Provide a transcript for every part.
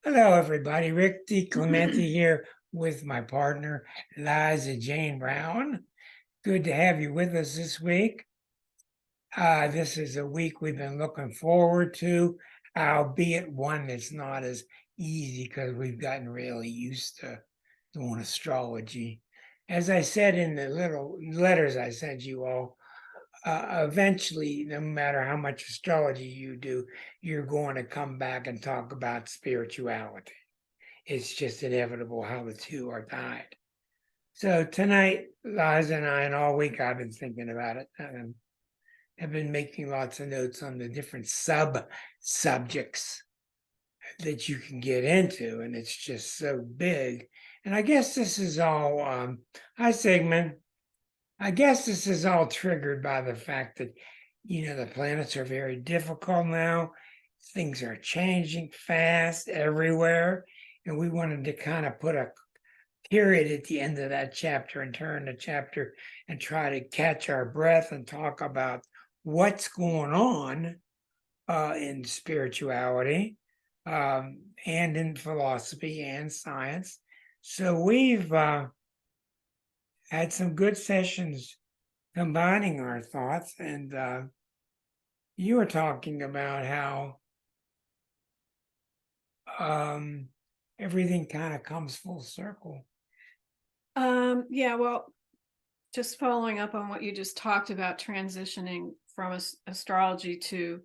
Hello, everybody. Rick DiClemente here with my partner, Liza Jane Brown. Good to have you with us this week. This is a week we've been looking forward to, albeit one that's not as easy because we've gotten really used to doing astrology. As I said in the little letters I sent you all, eventually, no matter how much astrology you do, you're going to come back and talk about spirituality. It's just inevitable how the two are tied. So tonight, Liza and I, and all week I've been thinking about it. I've been making lots of notes on the different subjects that you can get into, and it's just so big. And I guess this is all, hi Sigmund. I guess this is all triggered by the fact that, the planets are very difficult now. Things are changing fast everywhere. And we wanted to kind of put a period at the end of that chapter and turn the chapter and try to catch our breath and talk about what's going on in spirituality and in philosophy and science. So we've had some good sessions combining our thoughts, and you were talking about how everything kind of comes full circle. Yeah, well, just following up on what you just talked about, transitioning from astrology to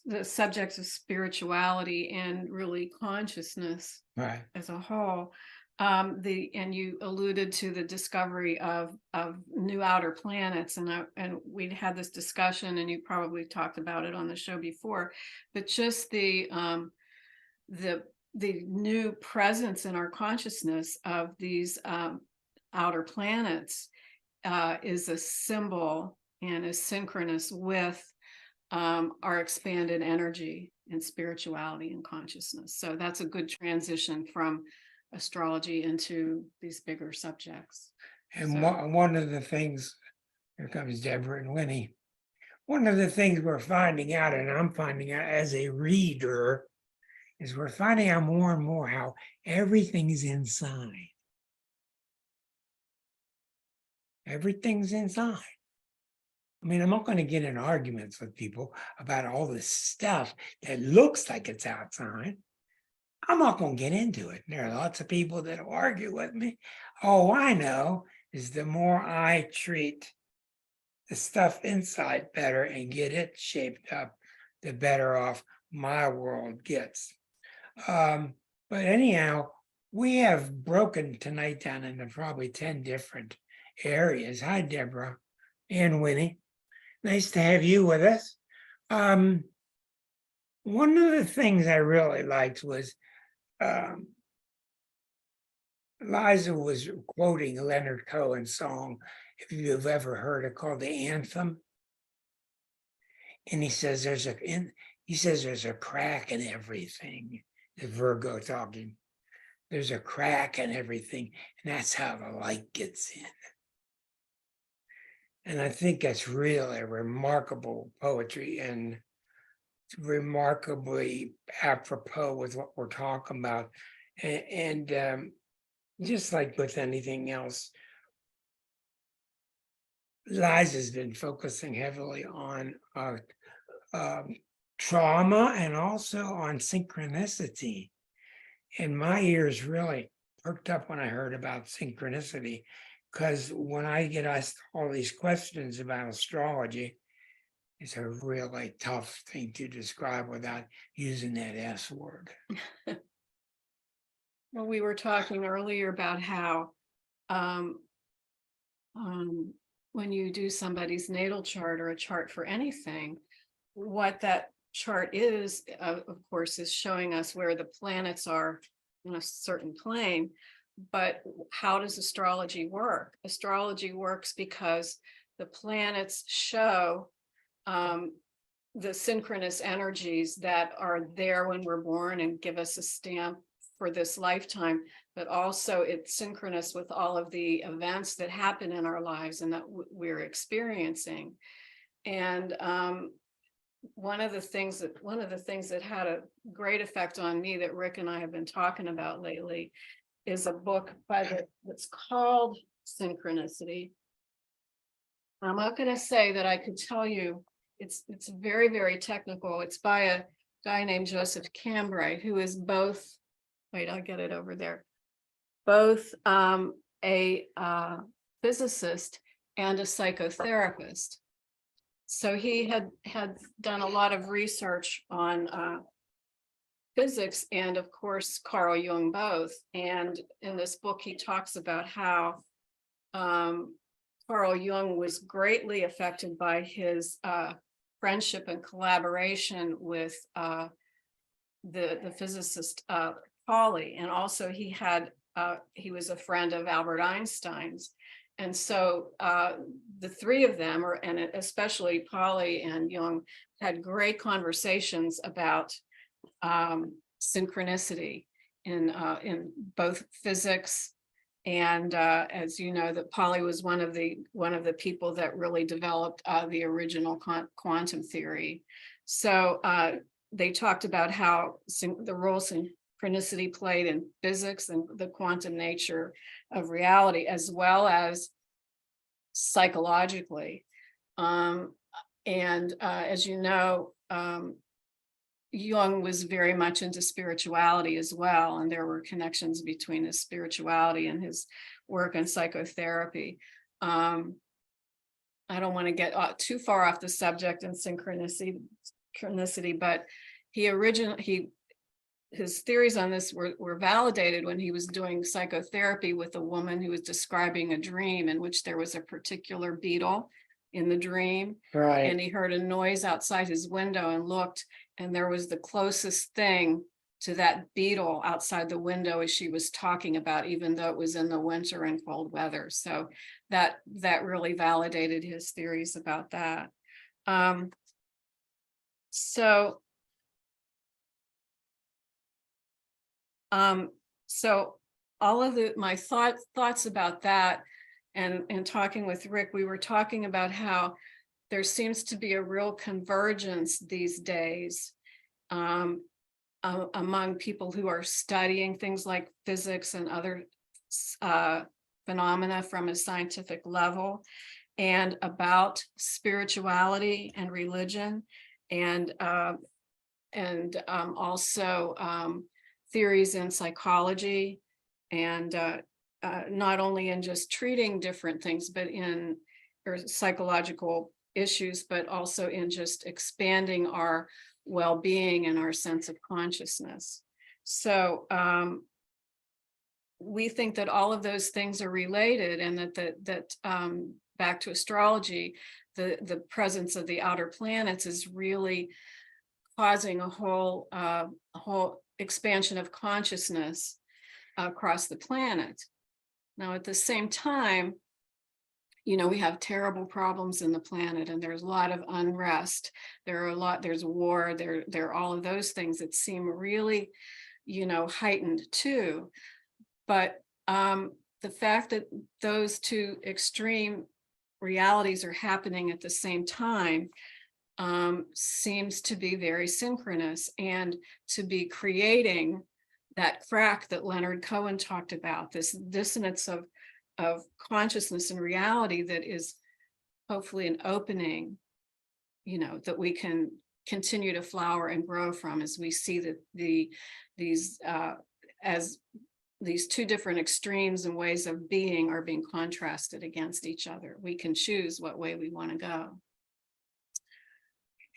the subjects of spirituality and really consciousness Right. as a whole. And you alluded to the discovery of new outer planets, and we'd had this discussion, and you probably talked about it on the show before, but just the new presence in our consciousness of these outer planets is a symbol and is synchronous with our expanded energy and spirituality and consciousness. So that's a good transition from astrology into these bigger subjects. And one of the things, here comes Deborah and Winnie, one of the things we're finding out, and I'm finding out as a reader, is we're finding out more and more how everything's inside. Everything's inside. I mean, I'm not going to get in arguments with people about all this stuff that looks like it's outside. I'm not going to get into it. There are lots of people that argue with me. All I know is the more I treat the stuff inside better and get it shaped up, the better off my world gets. But anyhow, we have broken tonight down into probably 10 different areas. Hi, Deborah and Winnie. Nice to have you with us. One of the things I really liked was Liza was quoting Leonard Cohen's song, if you've ever heard it, called The Anthem. And he says there's a crack in everything. The Virgo talking. There's a crack in everything, and that's how the light gets in. And I think that's really remarkable poetry and remarkably apropos with what we're talking about. And just like with anything else, Liza's been focusing heavily on trauma and also on synchronicity. And my ears really perked up when I heard about synchronicity, because when I get asked all these questions about astrology, it's a really tough thing to describe without using that S word. Well, we were talking earlier about how when you do somebody's natal chart or a chart for anything, what that chart is, of course, is showing us where the planets are in a certain plane. But how does astrology work? Astrology works because the planets show the synchronous energies that are there when we're born and give us a stamp for this lifetime, but also it's synchronous with all of the events that happen in our lives and that we're experiencing. And one of the things that had a great effect on me that Rick and I have been talking about lately is a book that's called Synchronicity. I'm not going to say that I could tell you. It's very, very technical. It's by a guy named Joseph Cambray, who is both, wait, I'll get it over there, both a physicist and a psychotherapist. So he had done a lot of research on physics and, of course, Carl Jung both. And in this book, he talks about how Carl Jung was greatly affected by his friendship and collaboration with the physicist Pauli, and also he was a friend of Albert Einstein's. And so the three of them, and especially Pauli and Jung, had great conversations about synchronicity in both physics. And as you know, that Pauli was one of the people that really developed the original quantum theory. So they talked about how the role synchronicity played in physics and the quantum nature of reality, as well as psychologically. And as you know, Jung was very much into spirituality as well, and there were connections between his spirituality and his work in psychotherapy. I don't want to get too far off the subject in synchronicity, but his theories on this were validated when he was doing psychotherapy with a woman who was describing a dream in which there was a particular beetle in the dream. Right. And he heard a noise outside his window and looked, and there was the closest thing to that beetle outside the window as she was talking about, even though it was in the winter and cold weather. So that really validated his theories about that. So all of my thoughts about that, and talking with Rick, we were talking about how there seems to be a real convergence these days among people who are studying things like physics and other phenomena from a scientific level, and about spirituality and religion, and also theories in psychology, and not only in just treating different things, but in psychological issues, but also in just expanding our well-being and our sense of consciousness. So we think that all of those things are related, and that back to astrology, the presence of the outer planets is really causing a whole expansion of consciousness across the planet. Now, at the same time, we have terrible problems in the planet, and there's a lot of unrest. There's war, there are all of those things that seem really, heightened too. But the fact that those two extreme realities are happening at the same time seems to be very synchronous, and to be creating that crack that Leonard Cohen talked about, this dissonance of consciousness and reality that is hopefully an opening, that we can continue to flower and grow from, as we see that these two different extremes and ways of being are being contrasted against each other. We can choose what way we want to go.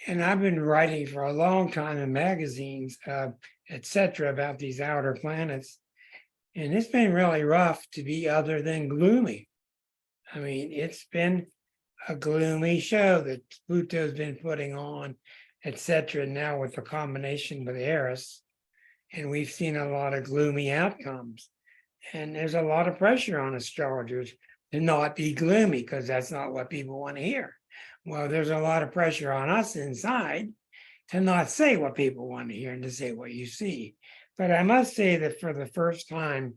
And I've been writing for a long time in magazines, etc., about these outer planets. And it's been really rough to be other than gloomy. I mean, it's been a gloomy show that Pluto's been putting on, etc. Now with the combination with Eris, and we've seen a lot of gloomy outcomes. And there's a lot of pressure on astrologers to not be gloomy, because that's not what people want to hear. Well, there's a lot of pressure on us inside to not say what people want to hear and to say what you see. But I must say that for the first time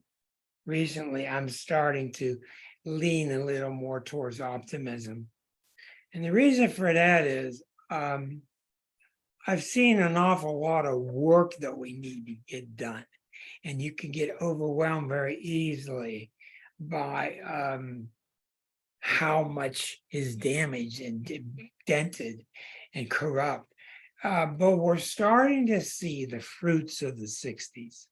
recently, I'm starting to lean a little more towards optimism. And the reason for that is I've seen an awful lot of work that we need to get done, and you can get overwhelmed very easily by how much is damaged and dented and corrupt. But we're starting to see the fruits of the 60s.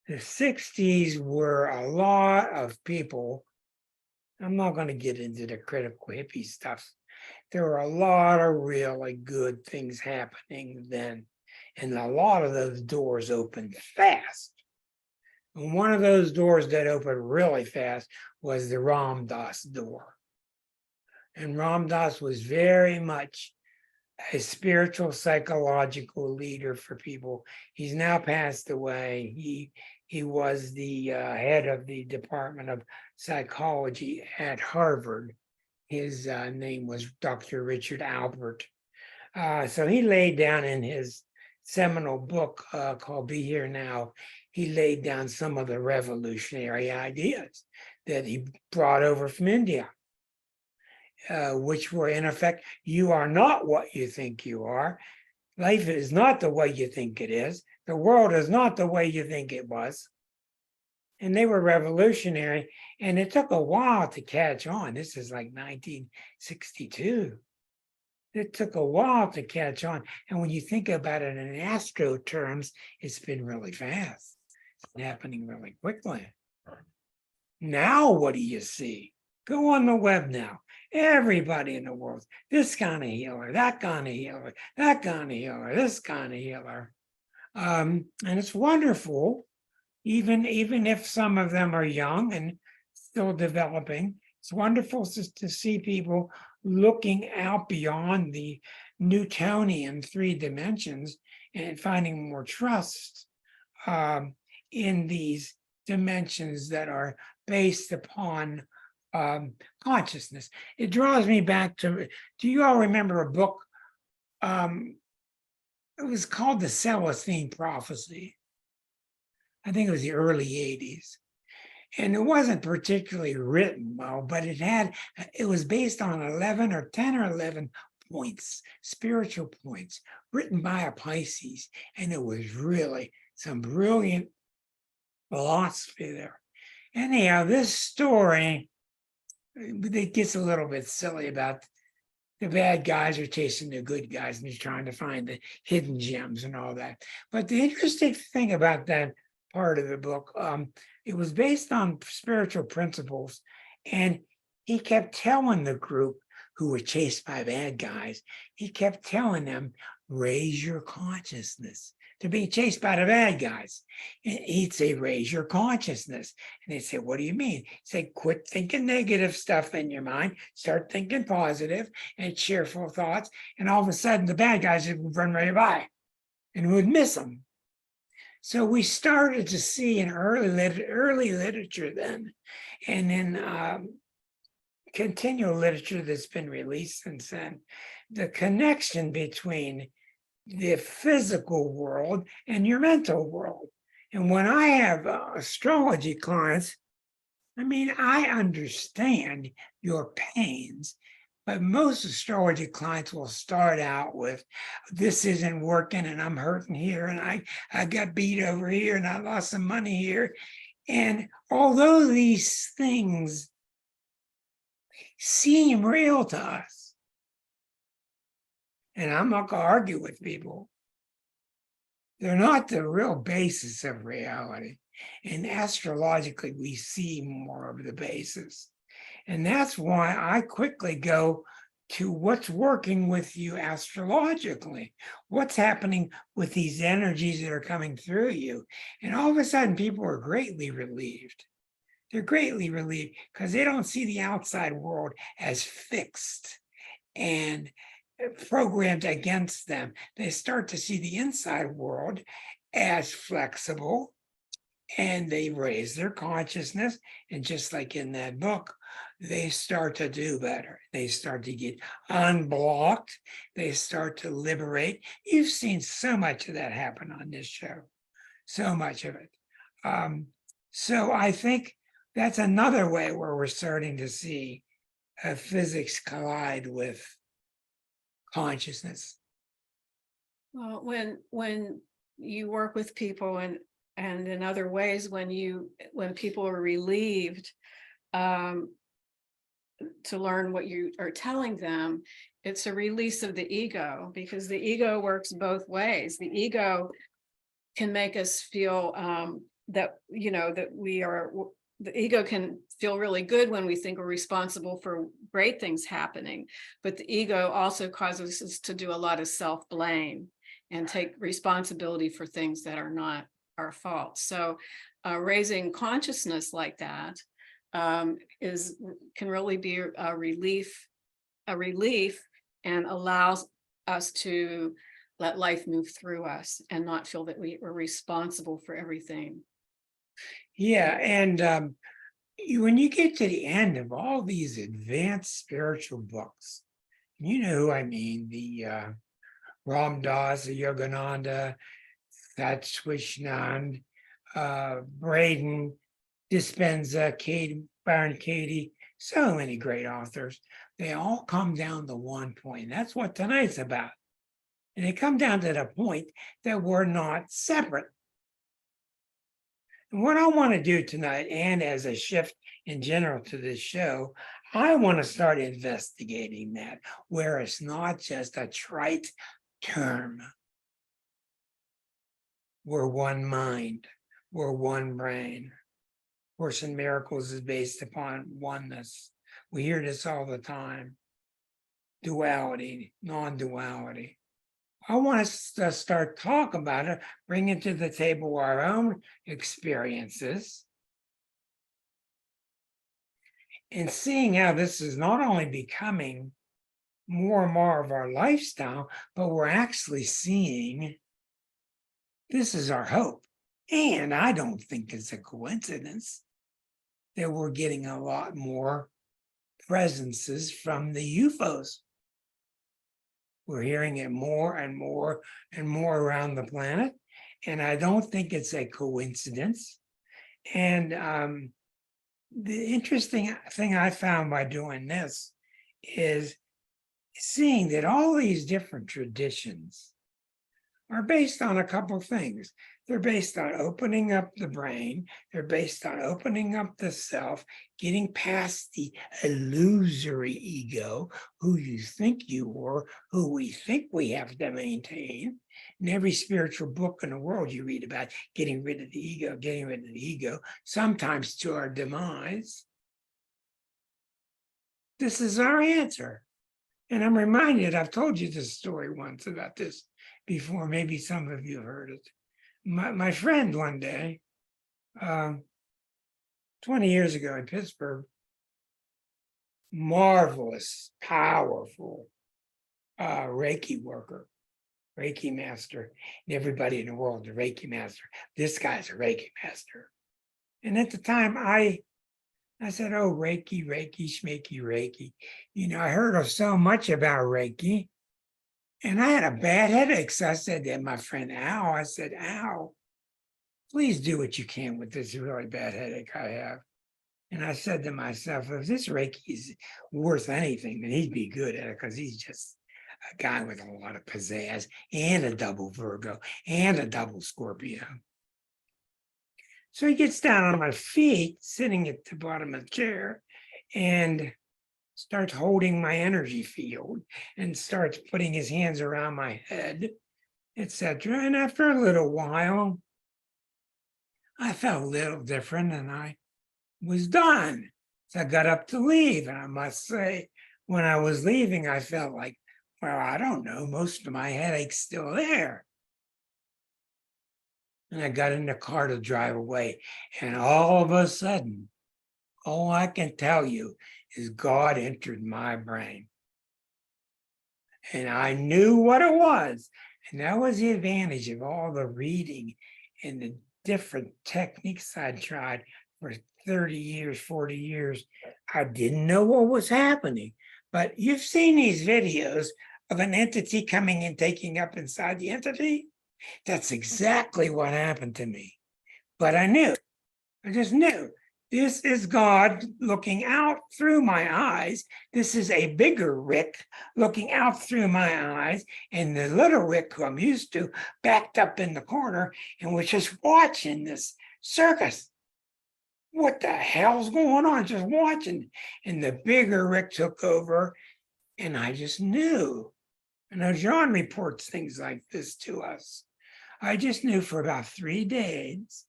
The 60s were a lot of people. I'm not going to get into the critical hippie stuff. There were a lot of really good things happening then. And a lot of those doors opened fast. And one of those doors that opened really fast was the Ram Dass door. And Ram Dass was very much a spiritual, psychological leader for people. He's now passed away. He was the head of the Department of Psychology at Harvard. His name was Dr. Richard Albert. So he laid down in his seminal book called Be Here Now, he laid down some of the revolutionary ideas that he brought over from India, which were in effect, you are not what you think you are. Life is not the way you think it is. The world is not the way you think it was. And they were revolutionary, and it took a while to catch on. This is like 1962. It took a while to catch on. And when you think about it in astro terms, it's been really fast. It's happening really quickly. Now, what do you see? Go on the web now. Everybody in the world, this kind of healer, that kind of healer, that kind of healer, this kind of healer. And it's wonderful, even if some of them are young and still developing. It's wonderful to see people looking out beyond the Newtonian 3 dimensions and finding more trust in these dimensions that are based upon consciousness. It draws me back to, do you all remember a book? It was called The Celestine Prophecy. I think it was the early 80s. And it wasn't particularly written well, but it was based on 11 or 10 or 11 points, spiritual points, written by a Pisces. And it was really some brilliant philosophy there. Anyhow, this story, it gets a little bit silly about the bad guys are chasing the good guys and he's trying to find the hidden gems and all that. But the interesting thing about that part of the book, it was based on spiritual principles. And he kept telling the group who were chased by bad guys, he kept telling them, raise your consciousness. They're being chased by the bad guys. And he'd say, raise your consciousness. And they'd say, what do you mean? He'd say, quit thinking negative stuff in your mind, start thinking positive and cheerful thoughts. And all of a sudden, the bad guys would run right by and would miss them. So we started to see in early literature then, and in continual literature that's been released since then, the connection between the physical world and your mental world. And when I have astrology clients, I mean, I understand your pains, but most astrology clients will start out with, this isn't working and I'm hurting here and I got beat over here and I lost some money here. And although these things seem real to us, and I'm not going to argue with people, they're not the real basis of reality. And astrologically, we see more of the basis. And that's why I quickly go to what's working with you astrologically. What's happening with these energies that are coming through you? And all of a sudden, people are greatly relieved. They're greatly relieved because they don't see the outside world as fixed and programmed against them. They start to see the inside world as flexible, and they raise their consciousness. And just like in that book, they start to do better. They start to get unblocked. They start to liberate. You've seen so much of that happen on this show, so much of it. So I think that's another way where we're starting to see physics collide with consciousness. Well, when you work with people and in other ways, when people are relieved, um, to learn what you are telling them, it's a release of the ego, because the ego works both ways. The ego can make us feel that, that the ego can feel really good when we think we're responsible for great things happening. But the ego also causes us to do a lot of self-blame and take responsibility for things that are not our fault. So raising consciousness like that can really be a relief, and allows us to let life move through us and not feel that we are responsible for everything. Yeah, and when you get to the end of all these advanced spiritual books, you know who I mean, the Ram Dass, the Yogananda, Satchwishnand, Braden, Dispenza, Byron Katie, so many great authors. They all come down to one point. That's what tonight's about. And they come down to the point that we're not separate. And what I want to do tonight, and as a shift in general to this show, I want to start investigating that, where it's not just a trite term. We're one mind, we're one brain. Course in Miracles is based upon oneness. We hear this all the time. Duality, non-duality. I want us to start talking about it, bringing to the table our own experiences, and seeing how this is not only becoming more and more of our lifestyle, but we're actually seeing this is our hope. And I don't think it's a coincidence that we're getting a lot more presences from the UFOs. We're hearing it more and more and more around the planet. And I don't think it's a coincidence. And the interesting thing I found by doing this is seeing that all these different traditions are based on a couple of things. They're based on opening up the brain. They're based on opening up the self, getting past the illusory ego, who you think you are, who we think we have to maintain. In every spiritual book in the world you read about getting rid of the ego, sometimes to our demise. This is our answer. And I'm reminded, I've told you this story once about this before, maybe some of you heard it. My friend one day, 20 years ago in Pittsburgh, marvelous, powerful Reiki worker, Reiki master, and everybody in the world, a Reiki master. This guy's a Reiki master. And at the time, I said, oh, Reiki, shmakey, Reiki. I heard of so much about Reiki. And I had a bad headache. So I said to my friend Al, I said, Al, please do what you can with this really bad headache I have. And I said to myself, if this Reiki is worth anything, then he'd be good at it, because he's just a guy with a lot of pizzazz and a double Virgo and a double Scorpio. So he gets down on my feet, sitting at the bottom of the chair, and starts holding my energy field and starts putting his hands around my head, etc. And after a little while, I felt a little different and I was done. So I got up to leave. And I must say, when I was leaving, I felt like, well, I don't know, most of my headache's still there. And I got in the car to drive away. And all of a sudden, all I can tell you is God entered my brain. And I knew what it was. And that was the advantage of all the reading and the different techniques I'd tried for 30 years, 40 years. I didn't know what was happening. But you've seen these videos of an entity coming and taking up inside the entity. That's exactly what happened to me. But I knew. I just knew. This is God looking out through my eyes. This is a bigger Rick looking out through my eyes. And the little Rick, who I'm used to, backed up in the corner and was just watching this circus. What the hell's going on? Just watching. And the bigger Rick took over, and I just knew. And now John reports things like this to us. I just knew for about 3 days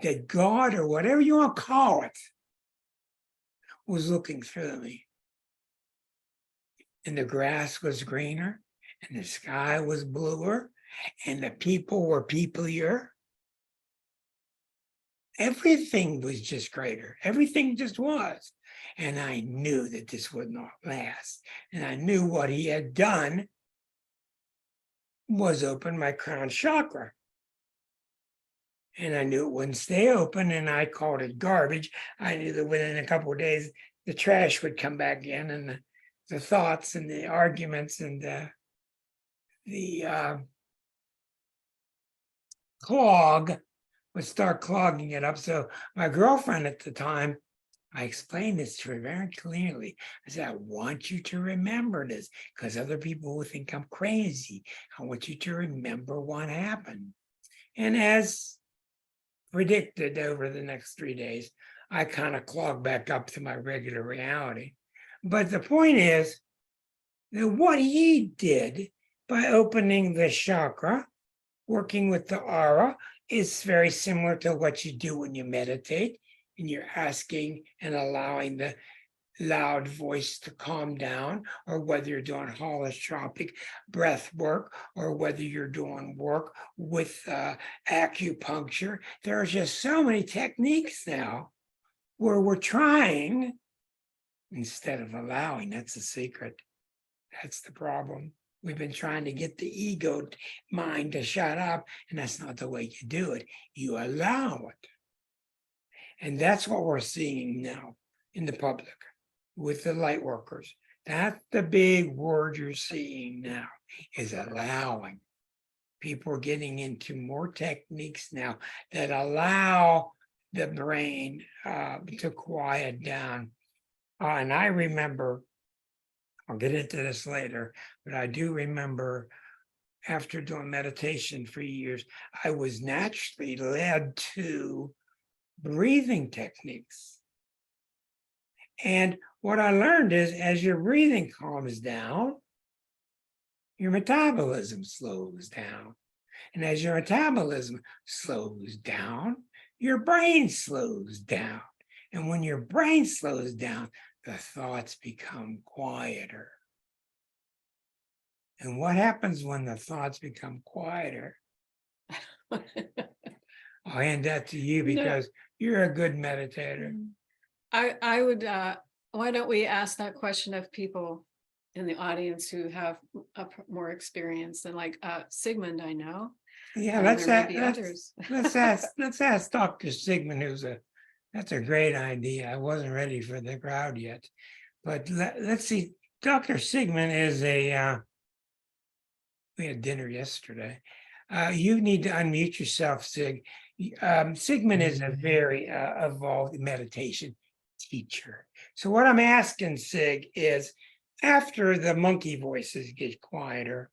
that God, or whatever you want to call it, was looking through me. And the grass was greener, and the sky was bluer, and the people were peoplier. Everything was just greater. Everything just was. And I knew that this would not last. And I knew what he had done was open my crown chakra. And I knew it wouldn't stay open, and I called it garbage. I knew that within a couple of days, the trash would come back in, and the thoughts and the arguments and the clog would start clogging it up. So my girlfriend at the time, I explained this to her very clearly. I said, I want you to remember this because other people will think I'm crazy. I want you to remember what happened. And as predicted, over the next 3 days, I kind of clogged back up to my regular reality. But the point is that what he did by opening the chakra, working with the aura, is very similar to what you do when you meditate and you're asking and allowing the loud voice to calm down, or whether you're doing holotropic breath work, or whether you're doing work with acupuncture. There are just so many techniques now where we're trying instead of allowing. That's the secret. That's the problem. We've been trying to get the ego mind to shut up, and that's not the way you do it. You allow it. And that's what we're seeing now in the public with the light workers. That's the big word you're seeing now, is allowing. People are getting into more techniques now that allow the brain to quiet down. And I remember, I'll get into this later, but I do remember after doing meditation for years, I was naturally led to breathing techniques. And what I learned is as your breathing calms down, your metabolism slows down. And as your metabolism slows down, your brain slows down. And when your brain slows down, the thoughts become quieter. And what happens when the thoughts become quieter? I'll hand that to you because you're a good meditator. I would, why don't we ask that question of people in the audience who have more experience than like Sigmund, I know. Yeah, let's ask Dr. Sigmund, that's a great idea. I wasn't ready for the crowd yet. But let's see. Dr. Sigmund is we had dinner yesterday. You need to unmute yourself, Sig. Sigmund is a very evolved meditation teacher. So what I'm asking Sig is, after the monkey voices get quieter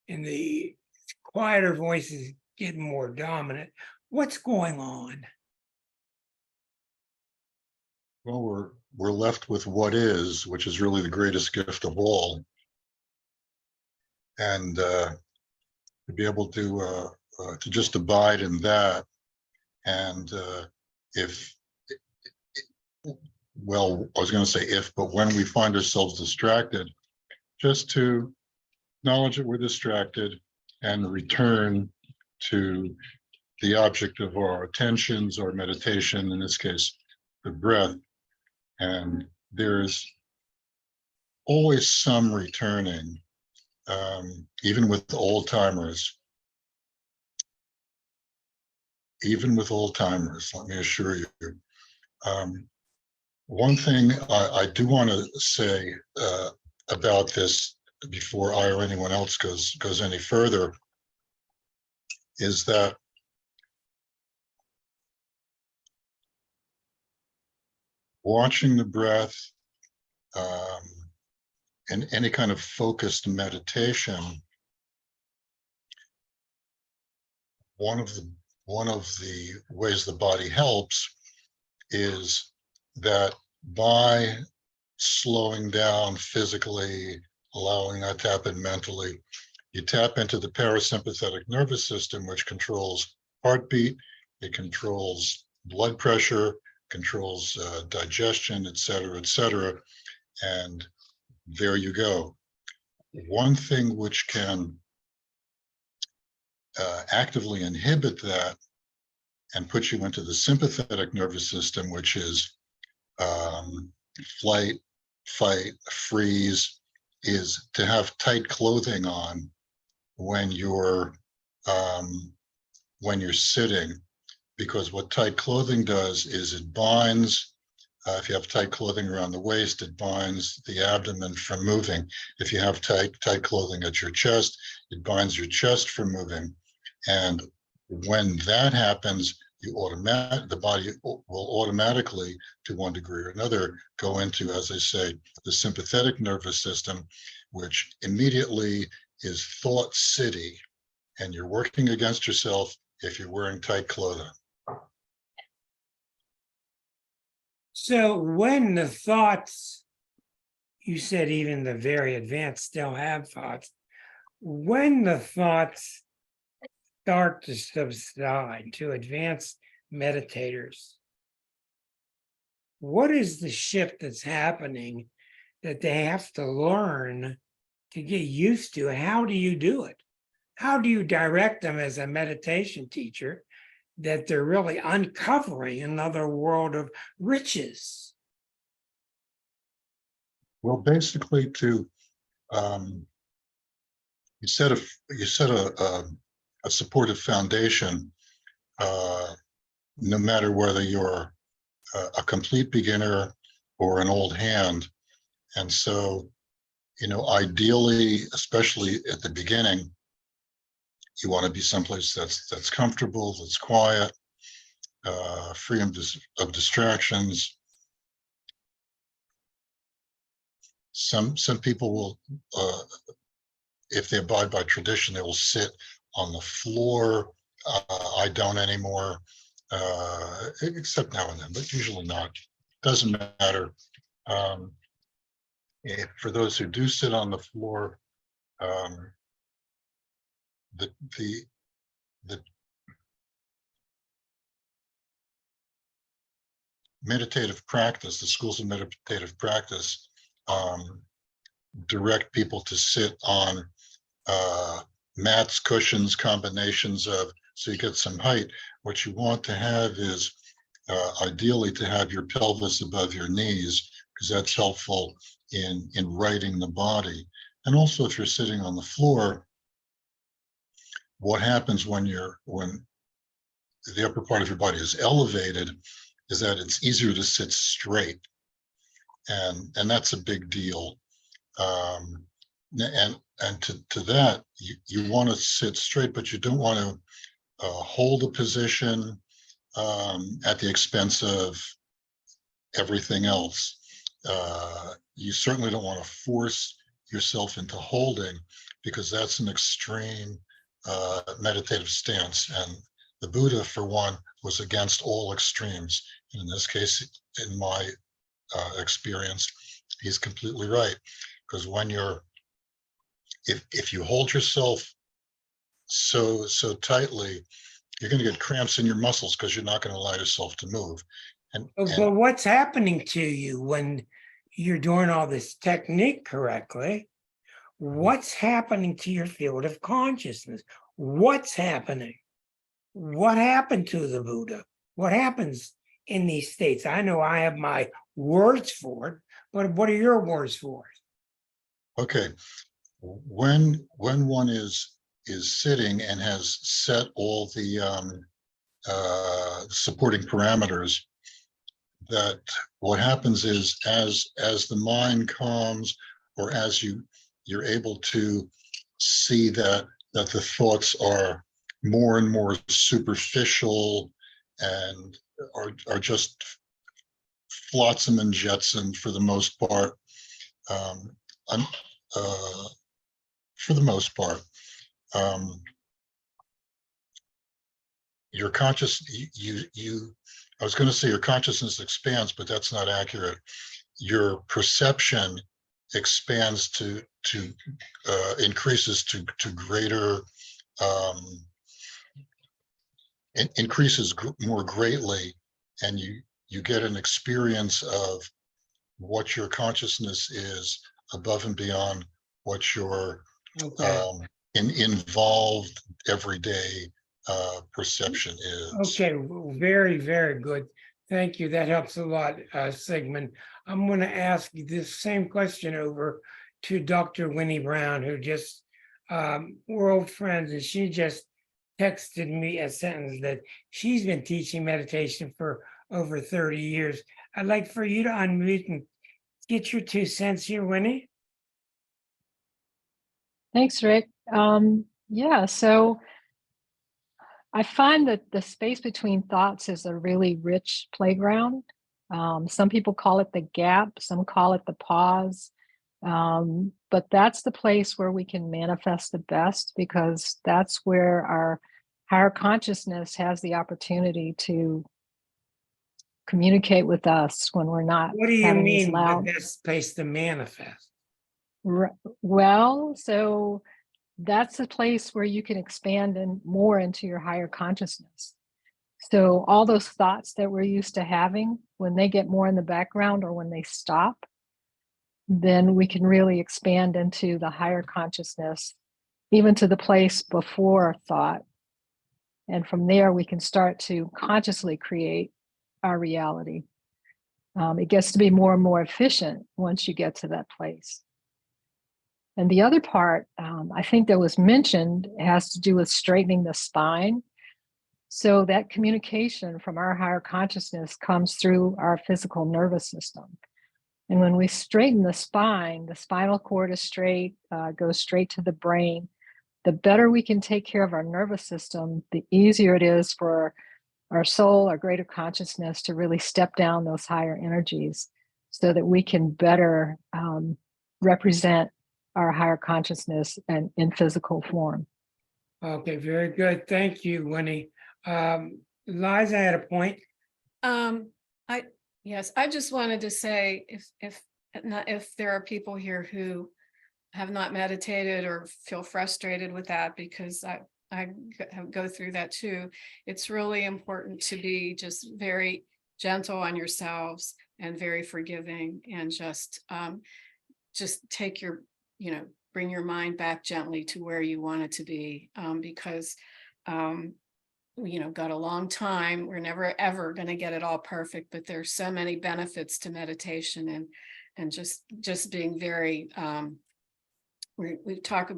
and the quieter voices get more dominant, what's going on? Well, we're left with what is, which is really the greatest gift of all. And to be able to just abide in that, and well, I was going to say but when we find ourselves distracted, just to acknowledge that we're distracted and return to the object of our attentions, our meditation, in this case, the breath. And there's always some returning, even with old timers. Even with old timers, let me assure you. One thing I do want to say about this before I or anyone else goes any further is that watching the breath, and any kind of focused meditation, one of the ways the body helps is that by slowing down physically, allowing that to happen mentally, you tap into the parasympathetic nervous system, which controls heartbeat, it controls blood pressure, controls digestion, et cetera, and there you go. One thing which can actively inhibit that and put you into the sympathetic nervous system, which is flight, fight, freeze, is to have tight clothing on when you're sitting, because what tight clothing does is it binds. If you have tight clothing around the waist, it binds the abdomen from moving. If you have tight clothing at your chest, it binds your chest from moving. And when that happens, the body will automatically, to one degree or another, go into, as I say, the sympathetic nervous system, which immediately is thought city, and you're working against yourself if you're wearing tight clothing. So when the thoughts, you said even the very advanced still have thoughts, when the thoughts start to subside to advanced meditators, what is the shift that's happening that they have to learn to get used to? How do you do it? How do you direct them as a meditation teacher that they're really uncovering another world of riches? Well, basically, to you set a supportive foundation, no matter whether you're a complete beginner or an old hand. And so, ideally, especially at the beginning, you want to be someplace that's comfortable, that's quiet, free of distractions. Some people will, if they abide by tradition, they will sit on the floor. I don't anymore, except now and then, but usually not. Doesn't matter. For those who do sit on the floor, the meditative practice, the schools of meditative practice, direct people to sit on mats, cushions, combinations of, so you get some height. What you want to have is ideally to have your pelvis above your knees, because that's helpful in righting the body. And also, if you're sitting on the floor, what happens when the upper part of your body is elevated is that it's easier to sit straight, and that's a big deal. And to that, you want to sit straight, but you don't want to hold a position at the expense of everything else. You certainly don't want to force yourself into holding, because that's an extreme meditative stance. And the Buddha, for one, was against all extremes. And in this case, in my experience, he's completely right. Because when if you hold yourself so tightly, you're going to get cramps in your muscles, because you're not going to allow yourself to move. But what's happening to you when you're doing all this technique correctly? What's happening to your field of consciousness? What's happening? What happened to the Buddha? What happens in these states? I know I have my words for it, but what are your words for it? Okay, when one is sitting and has set all the supporting parameters, that what happens is, as the mind calms, or as you're able to see that the thoughts are more and more superficial and are just flotsam and jetsam for the most part. Um, I'm, for the most part, your conscious, I was going to say your consciousness expands, but that's not accurate. Your perception expands to increases to greater, increases more greatly, and you get an experience of what your consciousness is above and beyond what your Okay. involved everyday perception is. Okay, very, very good. Thank you. That helps a lot, Sigmund. I'm going to ask you this same question over to Dr. Winnie Brown, who just, we're old friends, and she just texted me a sentence that she's been teaching meditation for over 30 years. I'd like for you to unmute and get your 2 cents here, Winnie. Thanks, Rick. Yeah, so I find that the space between thoughts is a really rich playground. Some people call it the gap, some call it the pause. But that's the place where we can manifest the best, because that's where our higher consciousness has the opportunity to communicate with us when we're not What do you having these mean the loud. best place to manifest? Well, so that's a place where you can expand and more into your higher consciousness. So all those thoughts that we're used to having, when they get more in the background or when they stop, then we can really expand into the higher consciousness, even to the place before thought. And from there, we can start to consciously create our reality. It gets to be more and more efficient once you get to that place. And the other part, I think that was mentioned, has to do with straightening the spine. So that communication from our higher consciousness comes through our physical nervous system. And when we straighten the spinal cord is straight, goes straight to the brain. The better we can take care of our nervous system, the easier it is for our soul, our greater consciousness, to really step down those higher energies so that we can better represent our higher consciousness and in physical form. Okay, very good. Thank you, Winnie. Liza had a point. Yes, I just wanted to say if there are people here who have not meditated or feel frustrated with that, because I go through that too. It's really important to be just very gentle on yourselves and very forgiving, and just take your, bring your mind back gently to where you want it to be, because got a long time. We're never ever going to get it all perfect, but there's so many benefits to meditation, and just being very we've talked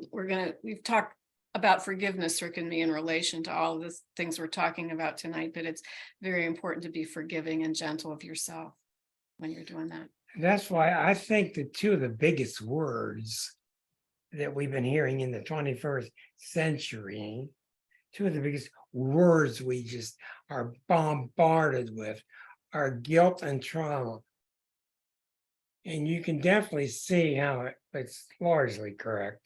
about forgiveness, Rick and me, in relation to all of the things we're talking about tonight, but it's very important to be forgiving and gentle of yourself when you're doing that. That's why I think the 2 of the biggest words that we've been hearing in the 21st century, 2 of the biggest words we just are bombarded with, are guilt and trauma. And you can definitely see how it's largely correct.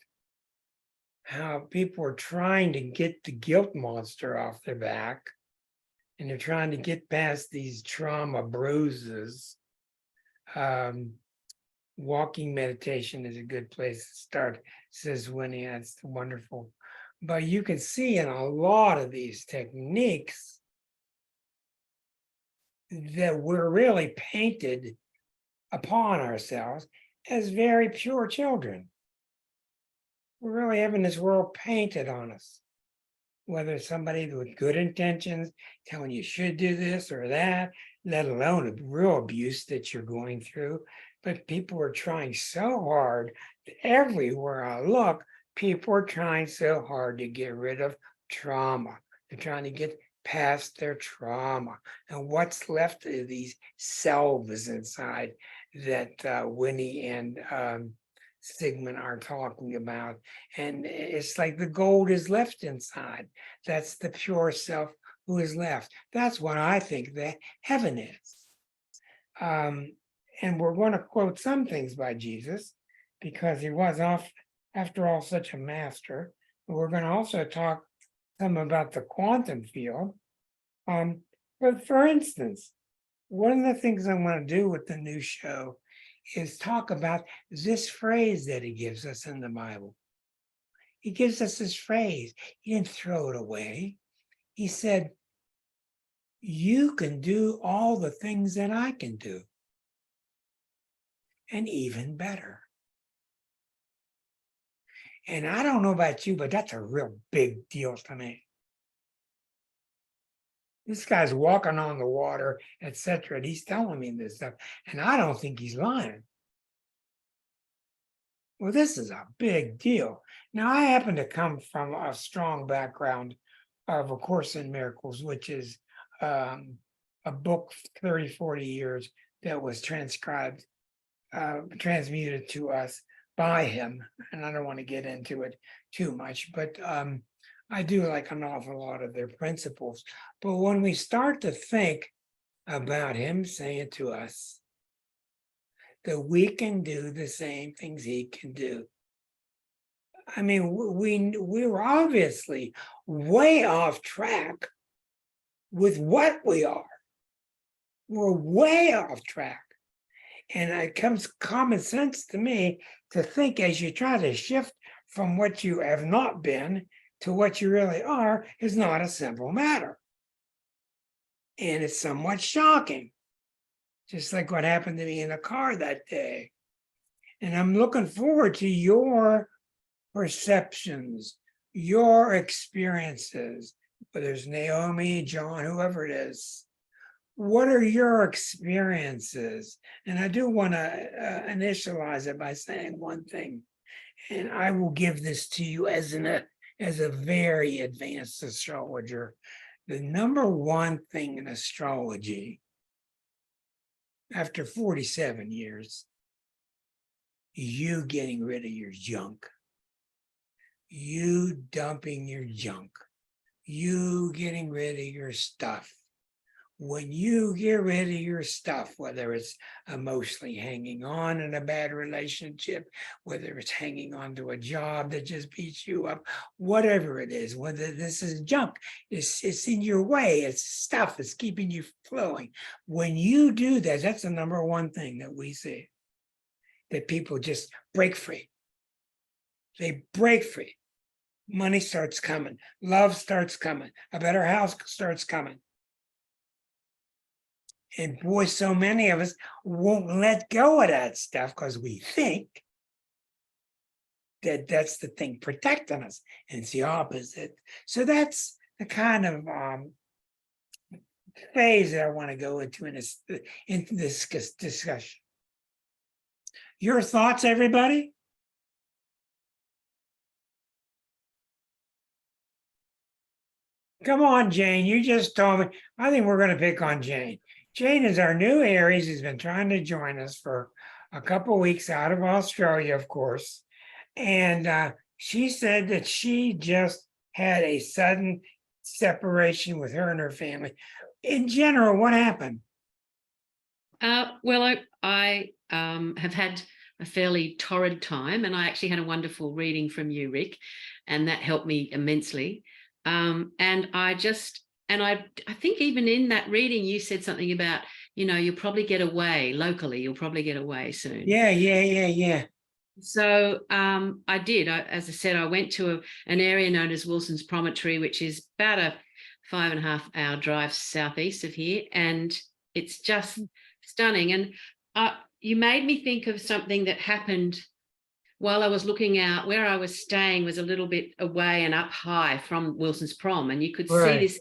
How people are trying to get the guilt monster off their back, and they're trying to get past these trauma bruises. Walking meditation is a good place to start, says Winnie. That's wonderful. But you can see in a lot of these techniques that we're really painted upon ourselves as very pure children. We're really having this world painted on us, whether it's somebody with good intentions telling you should do this or that, let alone a real abuse that you're going through. But people are trying so hard. Everywhere I look, people are trying so hard to get rid of trauma. They're trying to get past their trauma. And what's left of these selves inside that Winnie and Sigmund are talking about. And it's like the gold is left inside. That's the pure self who is left. That's what I think that heaven is. And we're going to quote some things by Jesus because he was after all, such a master. But we're going to also talk some about the quantum field. But for instance, one of the things I want to do with the new show is talk about this phrase that he gives us in the Bible. He gives us this phrase. He didn't throw it away. He said, you can do all the things that I can do, and even better. And I don't know about you, but that's a real big deal to me. This guy's walking on the water, etc. And he's telling me this stuff, and I don't think he's lying. Well, this is a big deal. Now, I happen to come from a strong background of A Course in Miracles, which is a book 30, 40 years that was transmuted to us by him. And I don't want to get into it too much, but I do like an awful lot of their principles. But when we start to think about him saying to us that we can do the same things he can do, I mean, we were obviously way off track with what we are. We're way off track. And it comes common sense to me to think as you try to shift from what you have not been to what you really are is not a simple matter. And it's somewhat shocking, just like what happened to me in the car that day. And I'm looking forward to your perceptions, your experiences, whether it's Naomi, John, whoever it is. What are your experiences? And I do want to initialize it by saying one thing, and I will give this to you as a very advanced astrologer. The number one thing in astrology, after 47 years, you getting rid of your junk, you dumping your junk, you getting rid of your stuff. When you get rid of your stuff, whether it's emotionally hanging on in a bad relationship, whether it's hanging on to a job that just beats you up, whatever it is, whether this is junk, it's in your way, it's stuff, it's keeping you flowing. When you do that, that's the number one thing that we see, that people just break free. They break free. Money starts coming. Love starts coming. A better house starts coming. And boy, so many of us won't let go of that stuff because we think that that's the thing protecting us, and it's the opposite. So that's the kind of phase that I want to go into in this discussion. Your thoughts, everybody? Come on, Jane. You just told me. I think we're going to pick on Jane. Jane is our new Aries, who's been trying to join us for a couple of weeks out of Australia, of course. And she said that she just had a sudden separation with her and her family. In general, what happened? Well, I have had a fairly torrid time, and I actually had a wonderful reading from you, Rick, and that helped me immensely. And I think even in that reading, you said something about, you'll probably get away locally. You'll probably get away soon. Yeah. So I did. As I said, I went to an area known as Wilson's Promontory, which is about a 5.5-hour drive southeast of here. And it's just stunning. And you made me think of something that happened while I was looking out. Where I was staying was a little bit away and up high from Wilson's Prom. And you could see this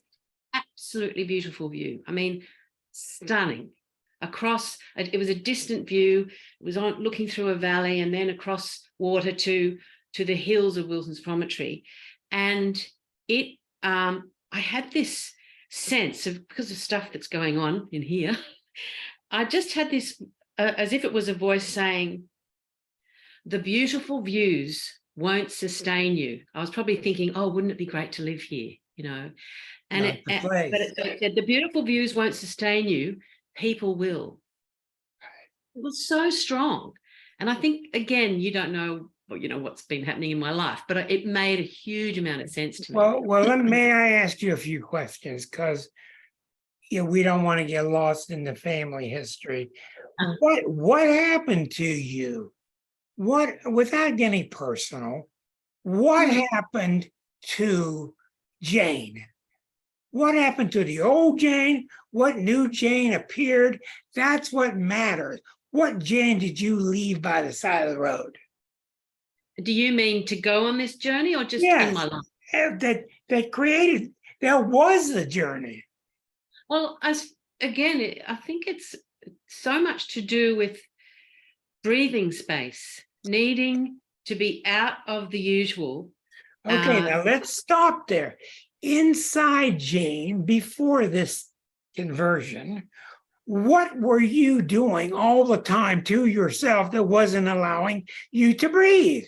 absolutely beautiful view. I mean, stunning. Across, it was a distant view. It was on looking through a valley and then across water to the hills of Wilson's Promontory. And I had this sense of, because of stuff that's going on in here, I just had this, as if it was a voice saying, the beautiful views won't sustain you. I was probably thinking, oh, wouldn't it be great to live here, And but it said, the beautiful views won't sustain you, people will. It was so strong. And I think, again, you don't know, what's been happening in my life, but it made a huge amount of sense to me. May I ask you a few questions? Because we don't want to get lost in the family history. What happened to you? Without getting personal, what happened to Jane? What happened to the old Jane? What new Jane appeared? That's what matters. What Jane did you leave by the side of the road? Do you mean to go on this journey or just Yes. in my life? That was the journey. Well, I think it's so much to do with breathing space, needing to be out of the usual. Okay, now let's stop there. Inside Jane, before this conversion, what were you doing all the time to yourself that wasn't allowing you to breathe?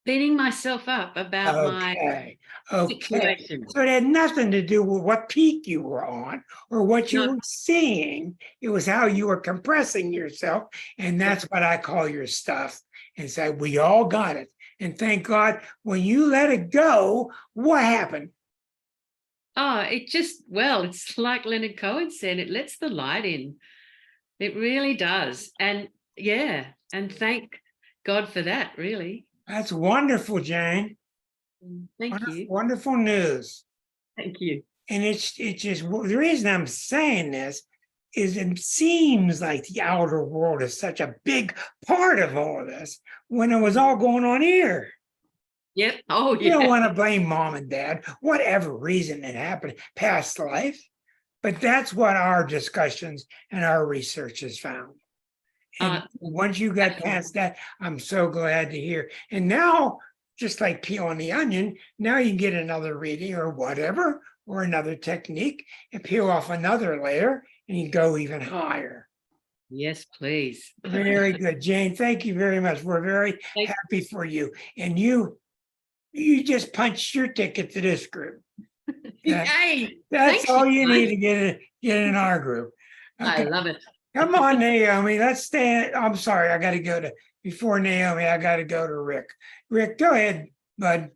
Beating myself up about my situation. So it had nothing to do with what peak you were on or what you were seeing. It was how you were compressing yourself. And that's what I call your stuff. And say, we all got it. And thank God, when you let it go, what happened? Oh, it's like Leonard Cohen said, it lets the light in. It really does. And and thank God for that, really. That's wonderful, Jane. Thank you. Wonderful news. Thank you. And it's just the reason I'm saying this is it seems like the outer world is such a big part of all of this when it was all going on here. Yep. Oh, yeah. You don't want to blame mom and dad, whatever reason it happened, past life. But that's what our discussions and our research has found. And once you got past that, I'm so glad to hear. And now, just like peeling the onion, now you can get another reading or whatever, or another technique and peel off another layer and you go even higher. Yes, please. Very good, Jane. Thank you very much. We're very happy for you. And you just punched your ticket to this group. That's all you need to get in our group. Okay. I love it. Come on, Naomi. Let's stay. I'm sorry. I got to go before Naomi, I got to go to Rick. Rick, go ahead, bud.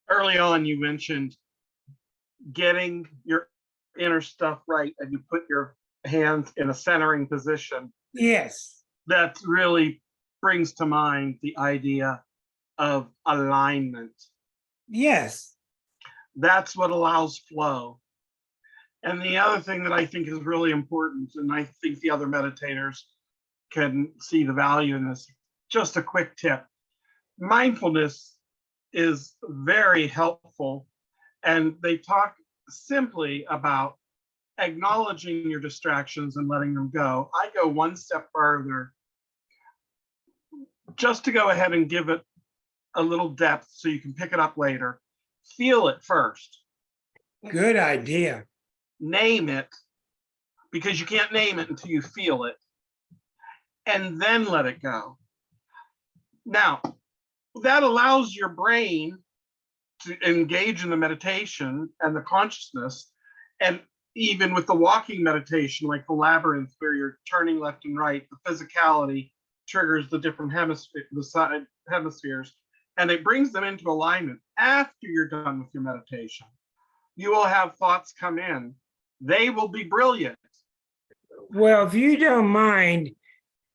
Early on, you mentioned getting your inner stuff right and you put your hands in a centering position. Yes. That really brings to mind the idea of alignment. Yes. That's what allows flow. And the other thing that I think is really important, and I think the other meditators can see the value in this, just a quick tip. Mindfulness is very helpful, and they talk simply about acknowledging your distractions and letting them go. I go one step further, just to go ahead and give it a little depth so you can pick it up later. Feel it first. Good idea. Name it, because you can't name it until you feel it, and then let it go. Now, that allows your brain to engage in the meditation and the consciousness, and even with the walking meditation, like the labyrinth where you're turning left and right, the physicality triggers the different hemispheres, and it brings them into alignment. After you're done with your meditation, you will have thoughts come in. They will be brilliant. Well, if you don't mind,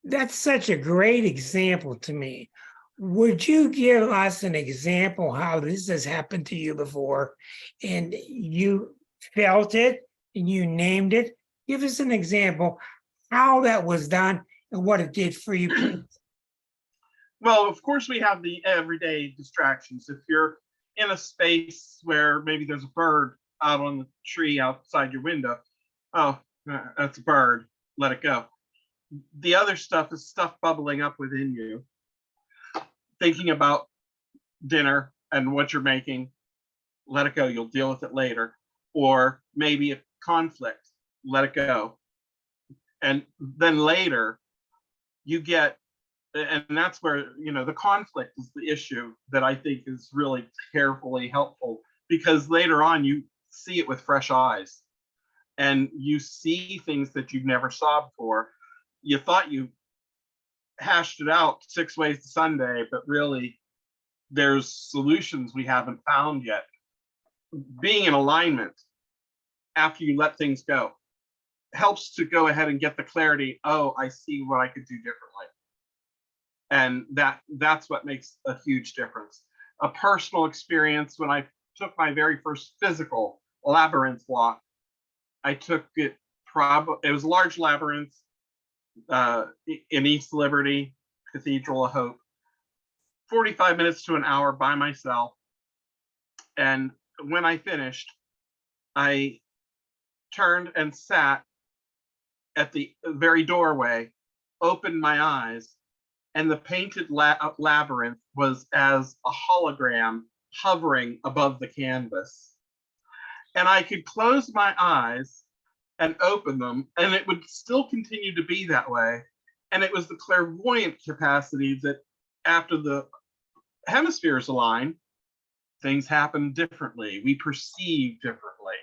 that's such a great example to me. Would you give us an example how this has happened to you before and you felt it and you named it? Give us an example how that was done and what it did for you, please. Well, of course, we have the everyday distractions. If you're in a space where maybe there's a bird out on the tree outside your window, oh, that's a bird, let it go. The other stuff is stuff bubbling up within you. Thinking about dinner and what you're making, let it go, you'll deal with it later. Or maybe a conflict, let it go. And then later you get, and that's where, the conflict is the issue that I think is really carefully helpful, because later on you see it with fresh eyes and you see things that you've never saw before. you thought you hashed it out 6 ways to Sunday, but really there's solutions we haven't found yet. Being in alignment after you let things go helps to go ahead and get the clarity. Oh, I see what I could do differently. And that's what makes a huge difference. A personal experience, when I took my very first physical labyrinth walk, I took it, it was a large labyrinth in East Liberty, Cathedral of Hope, 45 minutes to an hour by myself. And when I finished, I turned and sat at the very doorway, opened my eyes, and the painted labyrinth was as a hologram hovering above the canvas. And I could close my eyes and open them, and it would still continue to be that way. And it was the clairvoyant capacity that after the hemispheres align, things happen differently. We perceive differently.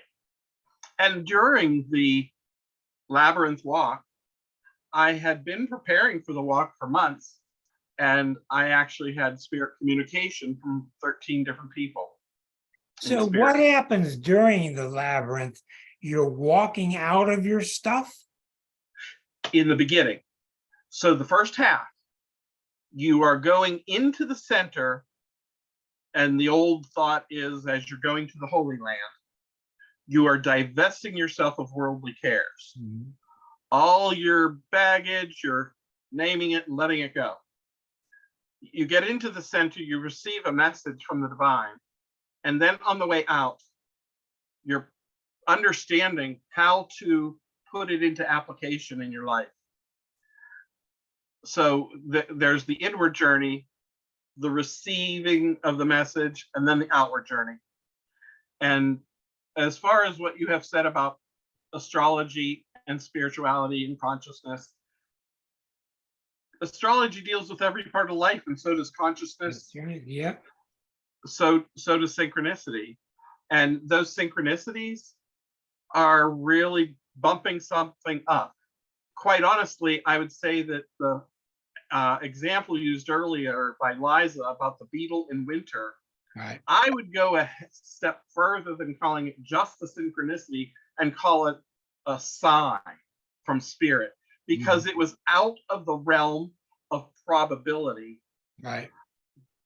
And during the labyrinth walk, I had been preparing for the walk for months, and I actually had spirit communication from 13 different people. So what happens during the labyrinth? You're walking out of your stuff? In the beginning. So the first half, you are going into the center, and the old thought is, as you're going to the Holy Land, you are divesting yourself of worldly cares. Mm-hmm. All your baggage, you're naming it and letting it go. You get into the center, you receive a message from the divine, and then on the way out, you're understanding how to put it into application in your life. So there's the inward journey, the receiving of the message, and then the outward journey. And as far as what you have said about astrology and spirituality and consciousness, astrology deals with every part of life, and so does consciousness. Yeah. So does synchronicity. And those synchronicities are really bumping something up. Quite honestly, I would say that the example used earlier by Liza about the beetle in winter, Right. I would go a step further than calling it just the synchronicity and call it a sign from spirit, because it was out of the realm of probability. Right.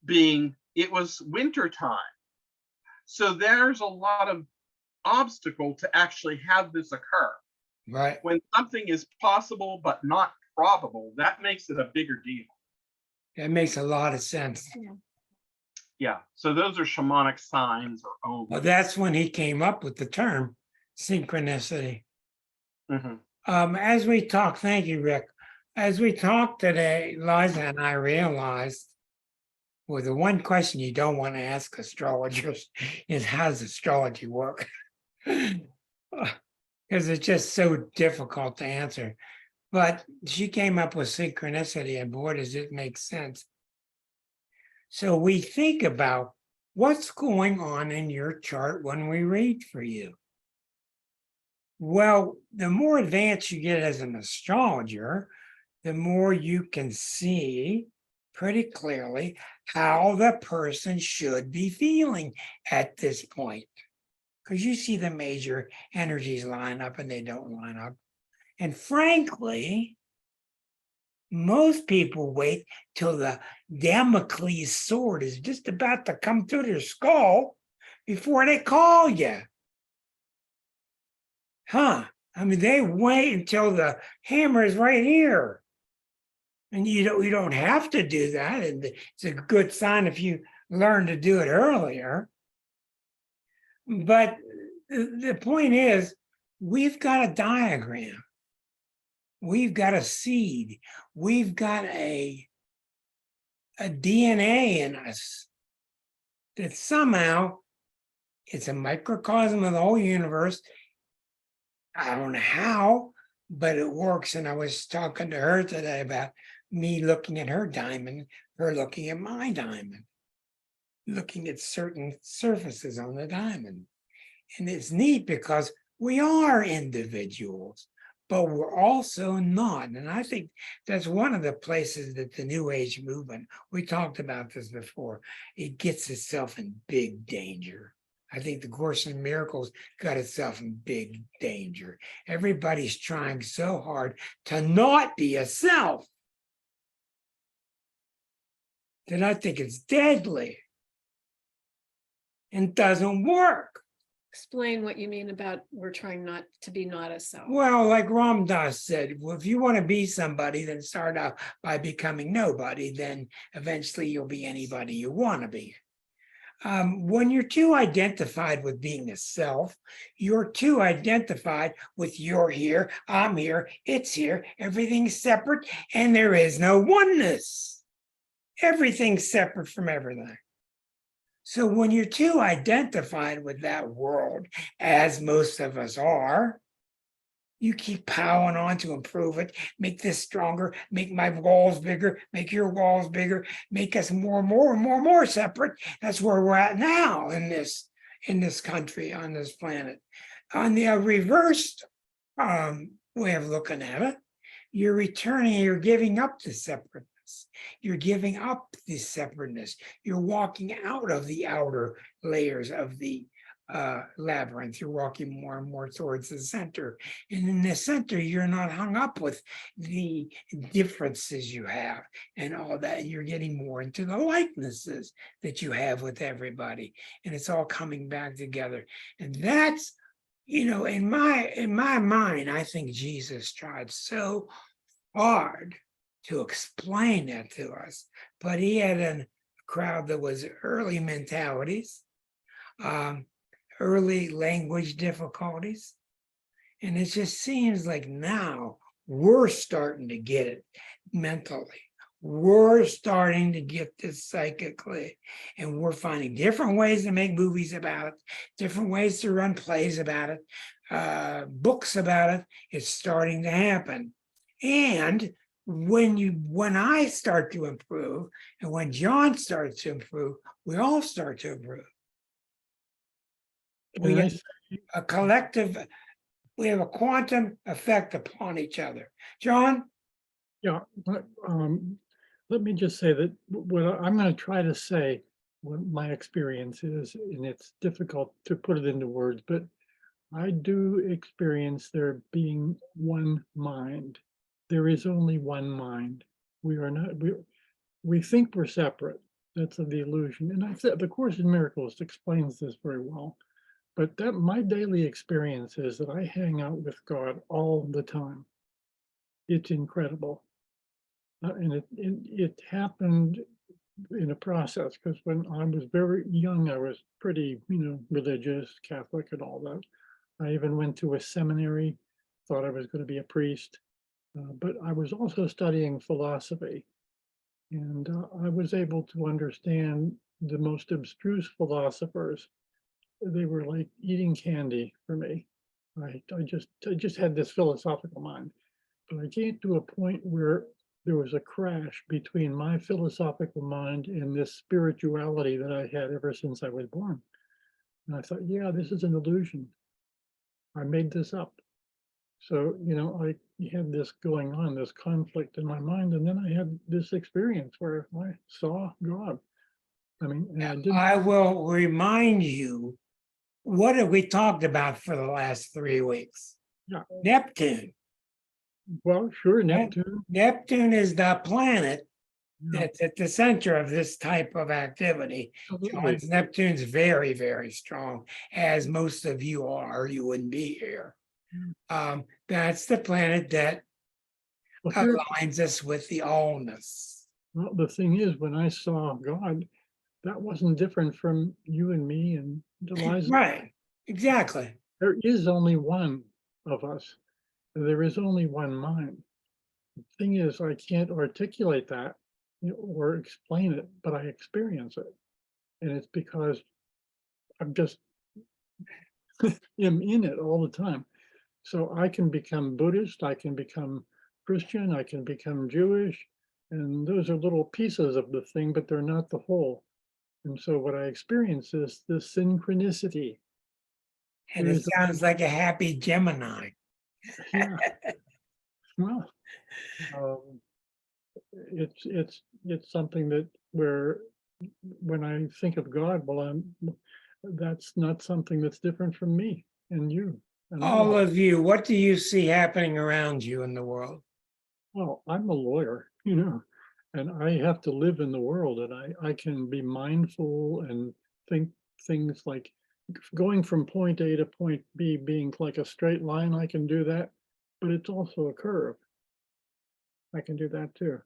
Being it was winter time. So there's a lot of obstacle to actually have this occur. Right. When something is possible but not probable, that makes it a bigger deal. That makes a lot of sense. Yeah. So those are shamanic signs or omens. Well, that's when he came up with the term synchronicity. As we talk, thank you, Rick. As we talk today, Liza and I realized, well, the one question you don't want to ask astrologers is, how does astrology work? Because it's just so difficult to answer. But she came up with synchronicity, and boy, does it make sense. So we think about what's going on in your chart when we read for you. Well, the more advanced you get as an astrologer, the more you can see pretty clearly how the person should be feeling at this point. Because you see the major energies line up and they don't line up. And frankly, most people wait till the Damocles sword is just about to come through their skull before they call you. I mean, they wait until the hammer is right here. And you don't have to do that. And it's a good sign if you learn to do it earlier. But the point is, we've got a diagram. We've got a seed. We've got a DNA in us that somehow it's a microcosm of the whole universe. I don't know how, but it works. And I was talking to her today about me looking at her diamond, her looking at my diamond, looking at certain surfaces on the diamond. And it's neat because we are individuals, but we're also not. And I think that's one of the places that the New Age movement, we talked about this before, it gets itself in big danger. I think the Course in Miracles got itself in big danger. Everybody's trying so hard to not be a self that I think it's deadly and doesn't work. Explain what you mean about we're trying not to be not a self. Well, like Ram Dass said, well, if you want to be somebody, then start out by becoming nobody. Then eventually you'll be anybody you want to be. When you're too identified with being a self, you're too identified with you're here, I'm here, it's here, everything's separate, and there is no oneness. Everything's separate from everything. So when you're too identified with that world, as most of us are, you keep piling on to improve it, make this stronger, make my walls bigger, make your walls bigger, make us more separate. That's where we're at now in this country, on this planet. On the reversed way of looking at it, you're returning, you're giving up the separateness. You're giving up the separateness. You're walking out of the outer layers of the labyrinth. You're walking more and more towards the center. And in the center, you're not hung up with the differences you have and all that. You're getting more into the likenesses that you have with everybody. And it's all coming back together. And that's, in my mind, I think Jesus tried so hard to explain that to us, but he had a crowd that was early mentalities, early language difficulties. And it just seems like now we're starting to get it mentally. We're starting to get this psychically, and we're finding different ways to make movies about it, different ways to run plays about it, books about it. It's starting to happen. And when I start to improve, and when John starts to improve, we all start to improve. We have a collective, we have a quantum effect upon each other. John? Yeah, let me just say that what I'm going to try to say, what my experience is, and it's difficult to put it into words, but I do experience there being one mind. There is only one mind. We are not, we think we're separate. That's the illusion. And I said the Course in Miracles explains this very well. But that my daily experience is that I hang out with God all the time. It's incredible. And it happened in a process, because when I was very young, I was pretty, religious, Catholic and all that. I even went to a seminary, thought I was going to be a priest, but I was also studying philosophy. And I was able to understand the most abstruse philosophers. They were like eating candy for me. I just had this philosophical mind, but I came to a point where there was a crash between my philosophical mind and this spirituality that I had ever since I was born. And I thought, yeah, this is an illusion. I made this up. So, I had this going on, this conflict in my mind, and then I had this experience where I saw God. I mean, and I didn't. I will remind you, what have we talked about for the last 3 weeks? Yeah. Neptune. Well, sure, Neptune. Neptune is the planet Yeah, that's at the center of this type of activity. absolutely. John's Neptune's very, very strong, as most of you are, or you wouldn't be here. That's the planet that Well, here, aligns us with the allness. well, the thing is, when I saw God, that wasn't different from you and me and Liza. Right, exactly. There is only one of us. There is only one mind. The thing is, I can't articulate that or explain it, but I experience it. And it's because I'm just am in it all the time. So I can become Buddhist, I can become Christian, I can become Jewish, and those are little pieces of the thing, but they're not the whole. And so what I experience is this synchronicity. And it sounds like a happy Gemini. Yeah. Well, um, it's something that where when I think of God, well, that's not something that's different from me and you and All others. of you, what do you see happening around you in the world? Well, I'm a lawyer, and I have to live in the world, and I can be mindful and think things like going from point A to point B being like a straight line. I can do that, but it's also a curve. I can do that too,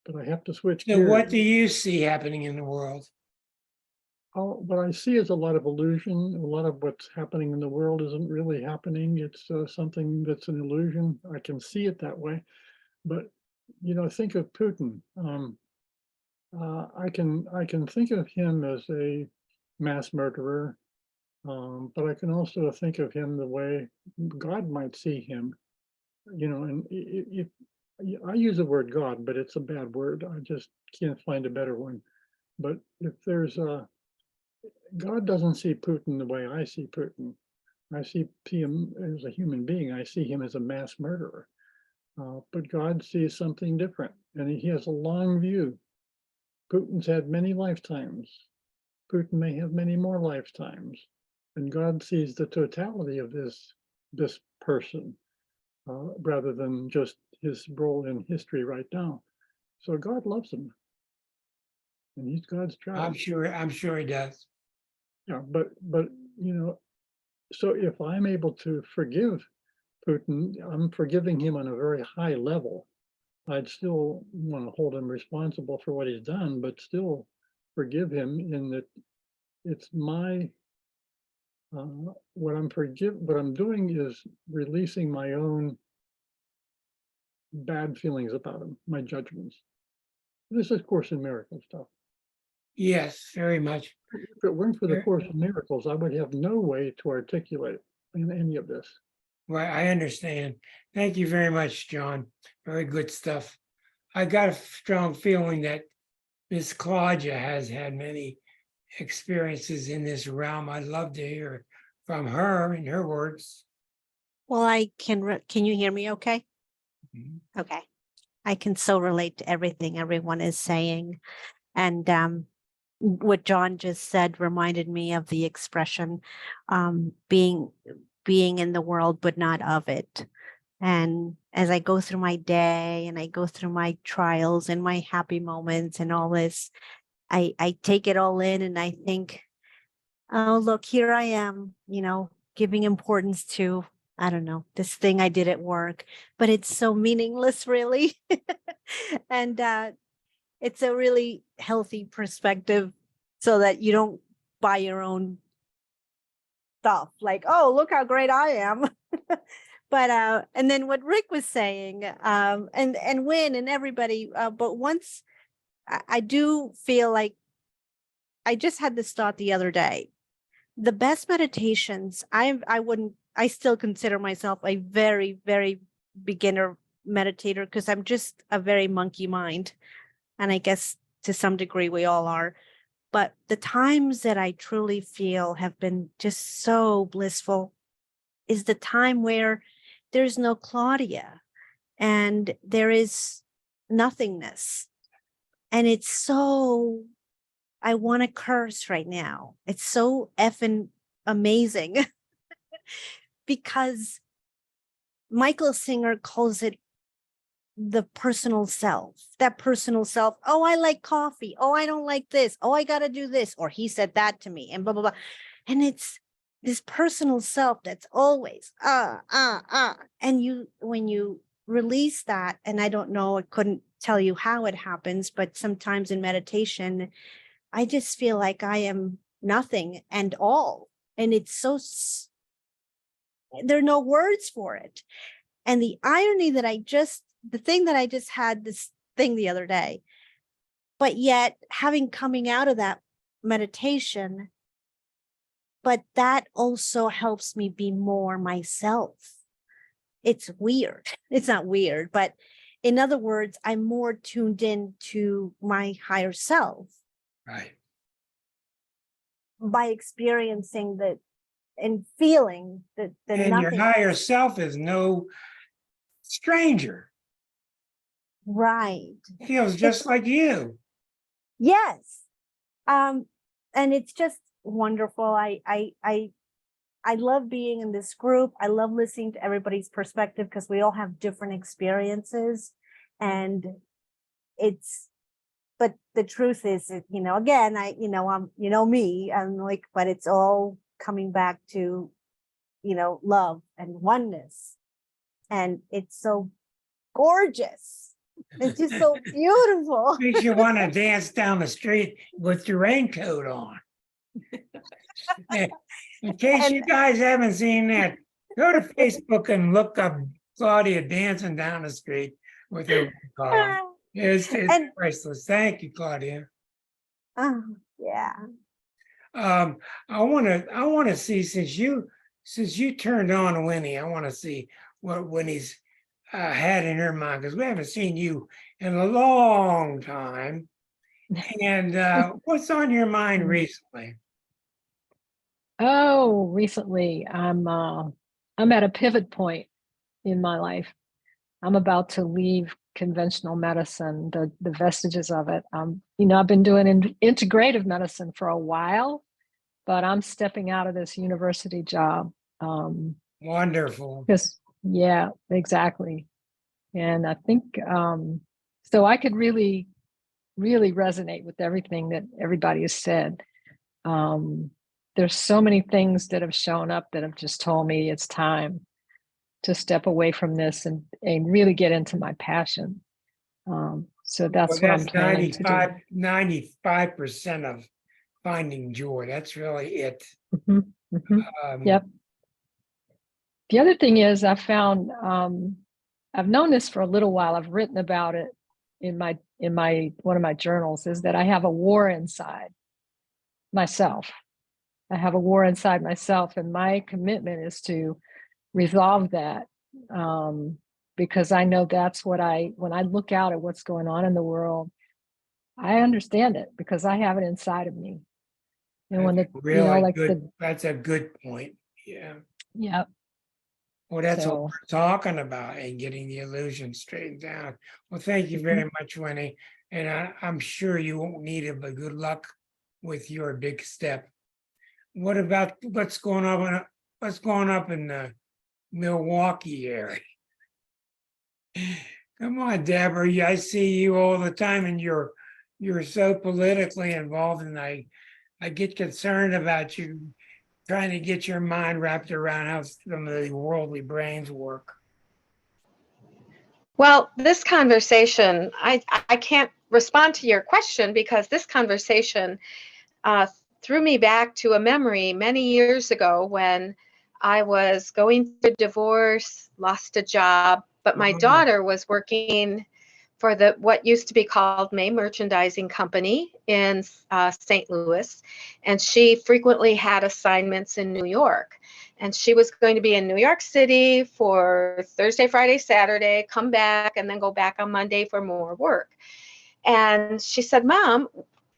but I have to switch So what gears. do you see happening in the world? What I see is a lot of illusion. A lot of what's happening in the world isn't really happening. It's something that's an illusion. I can see it that way. But, think of Putin. I can think of him as a mass murderer, but I can also think of him the way God might see him. And if I use the word God, but it's a bad word. I just can't find a better one. But if there's a God doesn't see Putin the way I see Putin. I see him as a human being. I see him as a mass murderer. But God sees something different, and he has a long view. Putin's had many lifetimes. Putin may have many more lifetimes, and God sees the totality of this person rather than just his role in history right now. So God loves him, and he's God's I'm child. sure he does. Yeah, but so if I'm able to forgive Putin, I'm forgiving him on a very high level. I'd still want to hold him responsible for what he's done, but still forgive him in that it's my what I'm doing is releasing my own bad feelings about him, my judgments. This is Course in Miracles stuff. Yes, very much. If it weren't for the Ver- Course in Miracles, I would have no way to articulate in any of this. Right, I understand. Thank you very much, John. Very good stuff. I got a strong feeling that Miss Claudia has had many experiences in this realm. I'd love to hear from her in her words. Well, can you hear me okay? Mhm. Okay. I can so relate to everything everyone is saying. And what John just said reminded me of the expression being in the world but not of it. And as I go through my day and I go through my trials and my happy moments and all this, I take it all in and I think, oh, look, here I am, giving importance to, I don't know, this thing I did at work, but it's so meaningless, really. And it's a really healthy perspective so that you don't buy your own stuff like, oh, look how great I am. But and then what Rick was saying, and Win and everybody, but once I do feel like I just had this thought the other day. The best meditations, I still consider myself a very, very beginner meditator because I'm just a very monkey mind. And I guess to some degree we all are. But the times that I truly feel have been just so blissful is the time where there's no Claudia and there is nothingness. And it's so, I want to curse right now. It's so effing amazing because Michael Singer calls it the personal self, that personal self. Oh, I like coffee. Oh, I don't like this. Oh, I got to do this. Or he said that to me and blah, blah, blah. And it's this personal self that's always, And when you release that, and I don't know, I couldn't tell you how it happens, but sometimes in meditation, I just feel like I am nothing and all. And it's so, there are no words for it. And the irony that the thing that I just had this thing the other day, but yet coming out of that meditation, but that also helps me be more myself. It's weird. It's not weird, but in other words, I'm more tuned in to my higher self Right. by experiencing and feeling the And your nothing. higher self is no stranger. Right. Feels just like you. Yes. And it's just wonderful. I love being in this group. I love listening to everybody's perspective because we all have different experiences. And but the truth is that, again, I'm me, I'm like, but it's all coming back to, love and oneness. And it's so gorgeous. It's just so beautiful. Makes you want to dance down the street with your raincoat on. In case you guys haven't seen that, go to Facebook and look up Claudia dancing down the street with her raincoat on. It's And- priceless. Thank you, Claudia. Yeah. I want to see, since you turned on Winnie, I want to see what Winnie's had in her mind, because we haven't seen you in a long time. And what's on your mind recently? Oh, recently I'm at a pivot point in my life. I'm about to leave conventional medicine, the vestiges of it. I've been doing integrative medicine for a while, but I'm stepping out of this university job. Wonderful. Yeah, exactly. And I think so I could really, really resonate with everything that everybody has said. There's so many things that have shown up that have just told me it's time to step away from this and really get into my passion. So that's what I'm planning to do. 95% of finding joy. That's really it. Mhm, mhm. Yep. The other thing is I found, I've known this for a little while. I've written about it in one of my journals, is that I have a war inside myself. I have a war inside myself, and my commitment is to resolve that, because I know that's when I look out at what's going on in the world, I understand it because I have it inside of me. And when That's a good point. Yeah. yeah. Well, that's what So we're talking about, and getting the illusion straightened out. Well, thank you very much, Winnie. And I'm sure you won't need it, but good luck with your big step. What about what's going up in the Milwaukee area? Come on, Deborah. I see you all the time, and you're so politically involved, and I get concerned about you trying to get your mind wrapped around how some of the worldly brains work. Well, this conversation, I can't respond to your question because this conversation threw me back to a memory many years ago when I was going through a divorce, lost a job, but my daughter was working for what used to be called May Merchandising Company in St. Louis, and she frequently had assignments in New York. And she was going to be in New York City for Thursday, Friday, Saturday, come back, and then go back on Monday for more work. And she said, "Mom,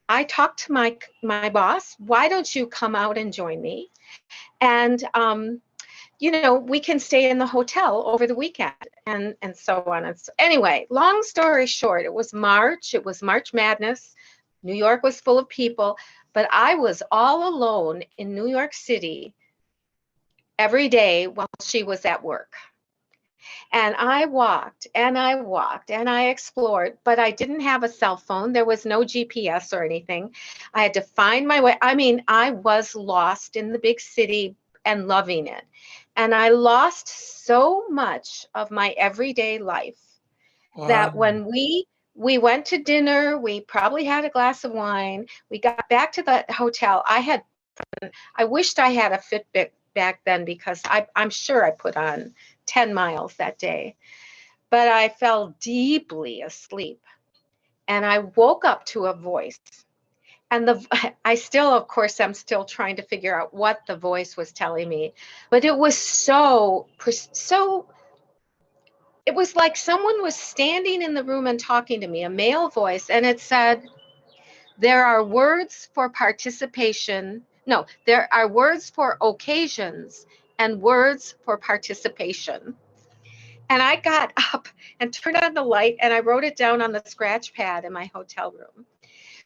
I talked to my boss. Why don't you come out and join me? And we can stay in the hotel over the weekend," and so on. And so, anyway, long story short, it was March Madness. New York was full of people, but I was all alone in New York City every day while she was at work. And I walked and I walked and I explored, but I didn't have a cell phone. There was no GPS or anything. I had to find my way. I mean, I was lost in the big city and loving it. And I lost so much of my everyday life that when we went to dinner, we probably had a glass of wine. We got back to the hotel. I wished I had a Fitbit back then because I'm sure I put on 10 miles that day, but I fell deeply asleep and I woke up to a voice. And I'm still trying to figure out what the voice was telling me, but it was so, it was like someone was standing in the room and talking to me, a male voice, and it said, "There are words for participation, No, there are words for occasions and words for participation. And I got up and turned on the light and I wrote it down on the scratch pad in my hotel room.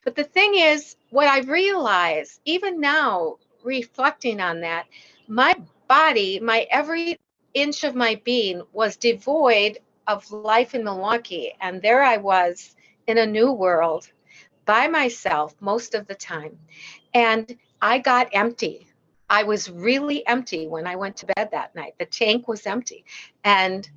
But the thing is, what I realized, even now, reflecting on that, my body, my every inch of my being was devoid of life in Milwaukee. And there I was in a new world by myself most of the time. And I got empty. I was really empty when I went to bed that night. The tank was empty. And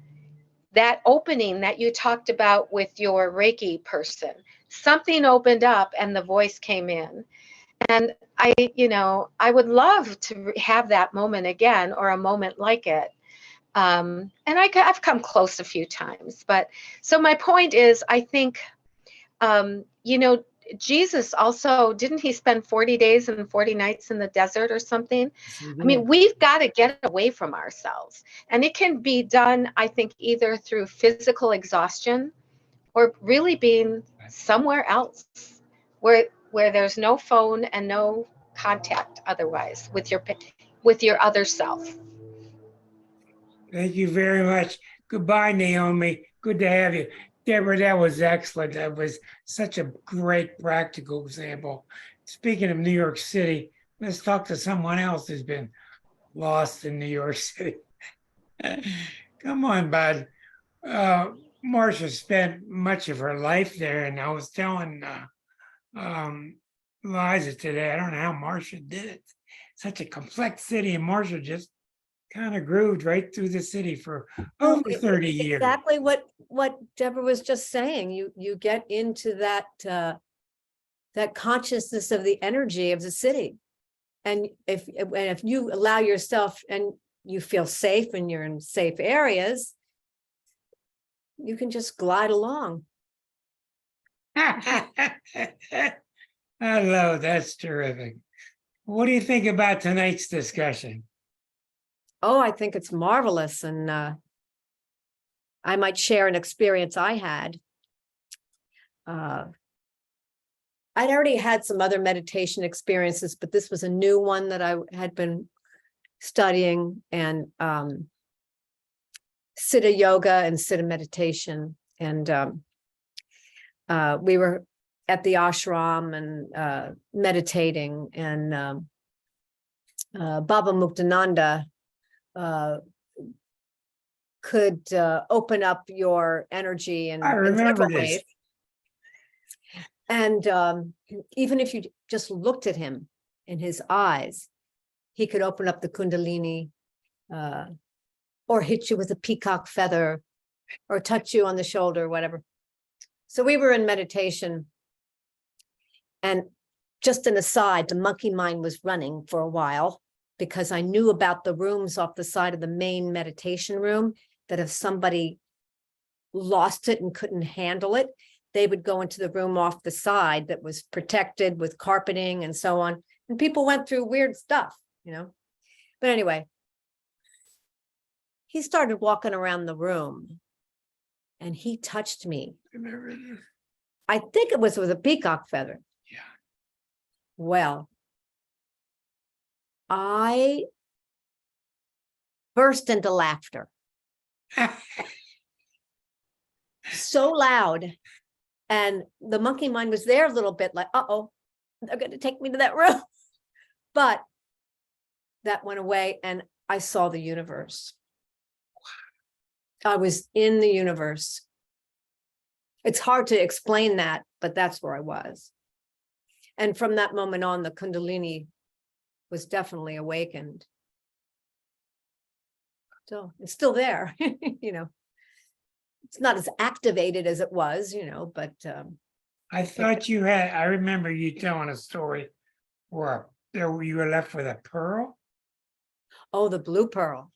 that opening that you talked about with your Reiki person, something opened up and the voice came in. And I would love to have that moment again or a moment like it. And I've come close a few times. But so my point is, I think, Jesus also, didn't he spend 40 days and 40 nights in the desert or something? I mean, we've got to get away from ourselves. And it can be done, I think, either through physical exhaustion or really being somewhere else where there's no phone and no contact otherwise with your other self. Thank you very much. Goodbye, Naomi. Good to have you. Deborah, that was excellent. That was such a great practical example. Speaking of New York City, let's talk to someone else who's been lost in New York City. Come on, bud. Marcia spent much of her life there, and I was telling Liza today, I don't know how Marcia did it. Such a complex city, and Marcia just kind of grooved right through the city for over 30 years. Exactly what Deborah was just saying. You get into that consciousness of the energy of the city, and if you allow yourself and you feel safe and you're in safe areas, you can just glide along. I love that's terrific. What do you think about tonight's discussion? Oh, I think it's marvelous. And I might share an experience I had. I'd already had some other meditation experiences, but this was a new one that I had been studying, and Siddha yoga and Siddha meditation. And we were at the ashram and meditating, and Baba Muktananda could open up your energy and I remember this. ways. And even if you just looked at him in his eyes, he could open up the Kundalini, or hit you with a peacock feather, or touch you on the shoulder, whatever. So we were in meditation, and just an aside, the monkey mind was running for a while, because I knew about the rooms off the side of the main meditation room, that if somebody lost it and couldn't handle it, they would go into the room off the side that was protected with carpeting and so on. And people went through weird stuff, But anyway, he started walking around the room and he touched me. I think it was with a peacock feather. Yeah. Well, I burst into laughter. So loud. And the monkey mind was there a little bit like, uh-oh, they're going to take me to that room. But that went away and I saw the universe. I was in the universe. It's hard to explain that, but that's where I was. And from that moment on, the Kundalini was definitely awakened. So it's still there, It's not as activated as it was, but I thought you had, I remember you telling a story where you were left with a pearl. oh, the blue pearl.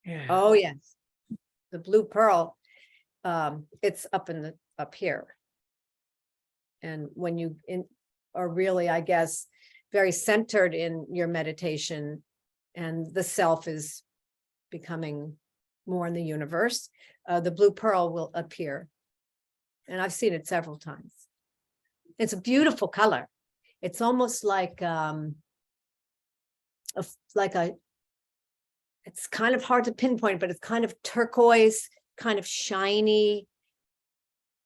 Yeah. Oh, yes. The blue pearl, it's up here. And when you are really, I guess, very centered in your meditation, and the self is becoming more in the universe, the blue pearl will appear. And I've seen it several times. It's a beautiful color. It's almost like like a, it's kind of hard to pinpoint, but it's kind of turquoise, kind of shiny,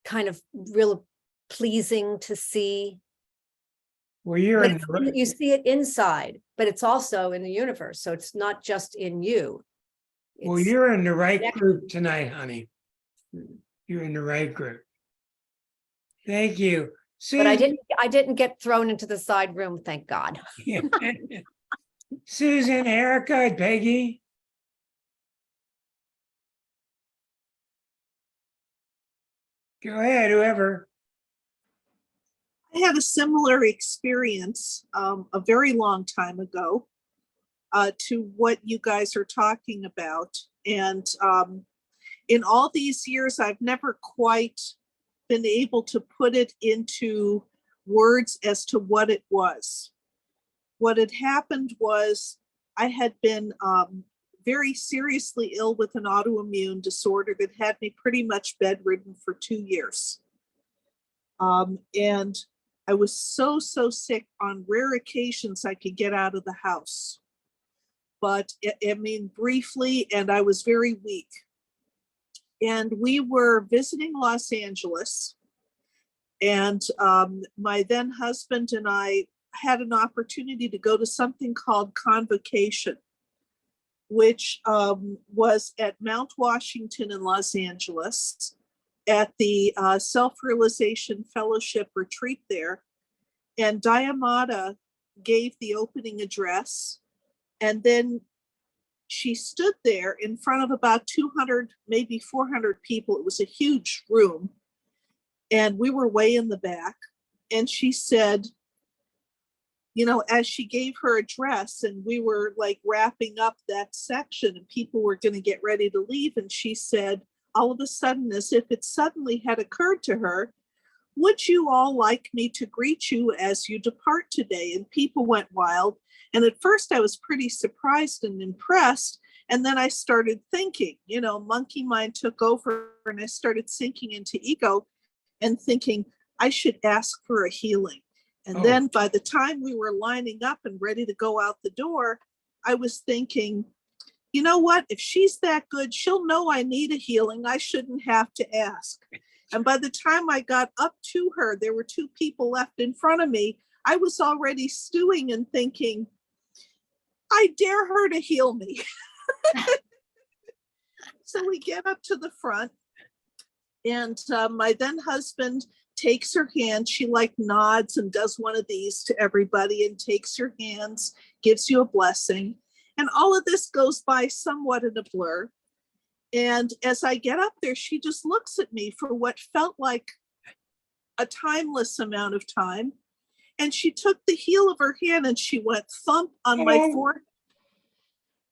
kind of real pleasing to see. Well, you're But in, the you see it inside, but it's also in the universe. So it's not just in you. well, It's you're in the right connected. group tonight, honey. You're in the right group. Thank you. But Susan, I didn't get thrown into the side room, thank God. Susan, Erica, Peggy. Go ahead, whoever. I had a similar experience a very long time ago to what you guys are talking about. And in all these years, I've never quite been able to put it into words as to what it was. What had happened was I had been very seriously ill with an autoimmune disorder that had me pretty much bedridden for 2 years. And I was so sick. On rare occasions I could get out of the house. But I mean, briefly, and I was very weak. And we were visiting Los Angeles. And my then husband and I had an opportunity to go to something called Convocation, which was at Mount Washington in Los Angeles at the Self-Realization Fellowship retreat there. And Diamata gave the opening address. And then she stood there in front of about 200, maybe 400 people. It was a huge room. And we were way in the back. And she said, you know, as she gave her address, and we were like wrapping up that section and people were going to get ready to leave. And she said, all of a sudden, as if it suddenly had occurred to her, would you all like me to greet you as you depart today? And people went wild. And at first I was pretty surprised and impressed. And then I started thinking, you know, monkey mind took over and I started sinking into ego and thinking I should ask for a healing. And then by the time we were lining up and ready to go out the door, I was thinking, you know what, if she's that good, she'll know I need a healing. I shouldn't have to ask. And by the time I got up to her, there were 2 people left in front of me. I was already stewing and thinking, I dare her to heal me. So we get up to the front and my then husband takes her hand. She like nods and does one of these to everybody and takes your hands, gives you a blessing. And all of this goes by somewhat in a blur. And as I get up there, she just looks at me for what felt like a timeless amount of time. And she took the heel of her hand and she went thump on my forehead.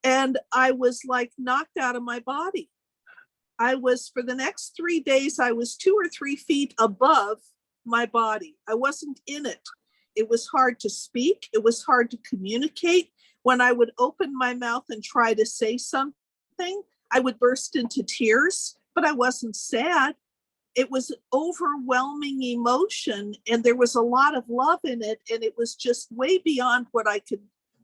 And I was like knocked out of my body. I was, for the next 3 days, I was 2 or 3 feet above my body. I wasn't in it. It was hard to speak. It was hard to communicate. When I would open my mouth and try to say something, I would burst into tears, but I wasn't sad. It was overwhelming emotion and there was a lot of love in it. And it was just way beyond what I could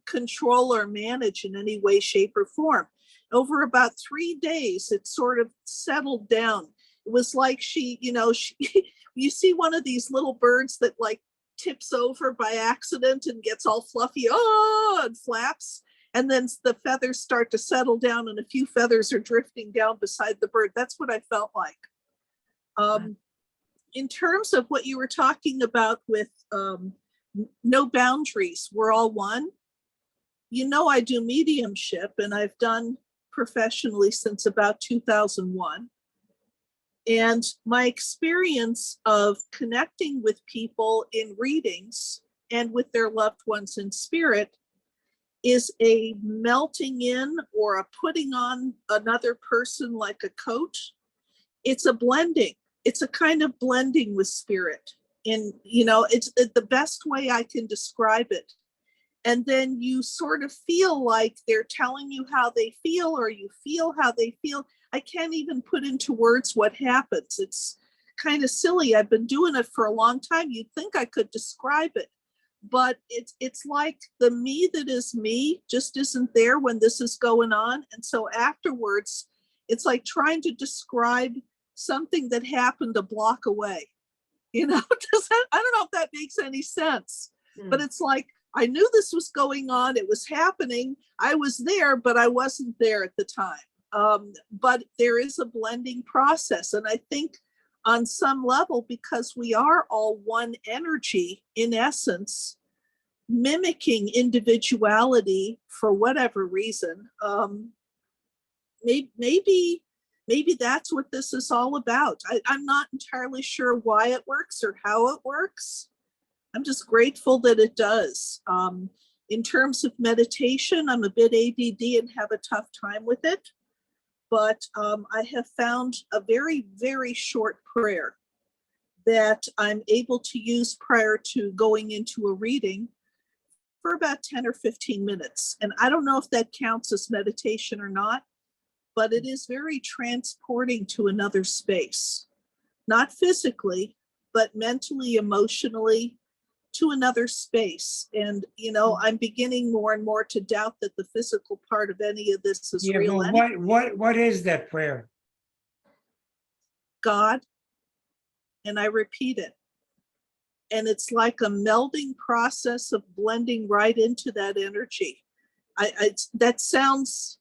control or manage in any way, shape, or form. Over about 3 days, it sort of settled down. It was like she, you see one of these little birds that like tips over by accident and gets all fluffy, and flaps. And then the feathers start to settle down and a few feathers are drifting down beside the bird. That's what I felt like. In terms of what you were talking about with no boundaries, we're all one. You know, I do mediumship and I've done professionally since about 2001. And my experience of connecting with people in readings and with their loved ones in spirit is a melting in or a putting on another person like a coat. It's a blending. It's a kind of blending with spirit. And, it's the best way I can describe it. And then you sort of feel like they're telling you how they feel, or you feel how they feel. I can't even put into words what happens. It's kind of silly. I've been doing it for a long time. You'd think I could describe it, but it's like the me that is me just isn't there when this is going on. And so afterwards, it's like trying to describe something that happened a block away. You know, I don't know if that makes any sense, but it's like, I knew this was going on. It was happening. I was there, but I wasn't there at the time. But there is a blending process. And I think on some level, because we are all one energy in essence, mimicking individuality for whatever reason, maybe that's what this is all about. I'm not entirely sure why it works or how it works. I'm just grateful that it does. In terms of meditation, I'm a bit ADD and have a tough time with it. But I have found a very, very short prayer that I'm able to use prior to going into a reading for about 10 or 15 minutes. And I don't know if that counts as meditation or not, but it is very transporting to another space, not physically, but mentally, emotionally, to another space. And, you know, I'm beginning more and more to doubt that the physical part of any of this is Yeah, real. well, what is that prayer? God, and I repeat it. And it's like a melding process of blending right into that energy. That sounds,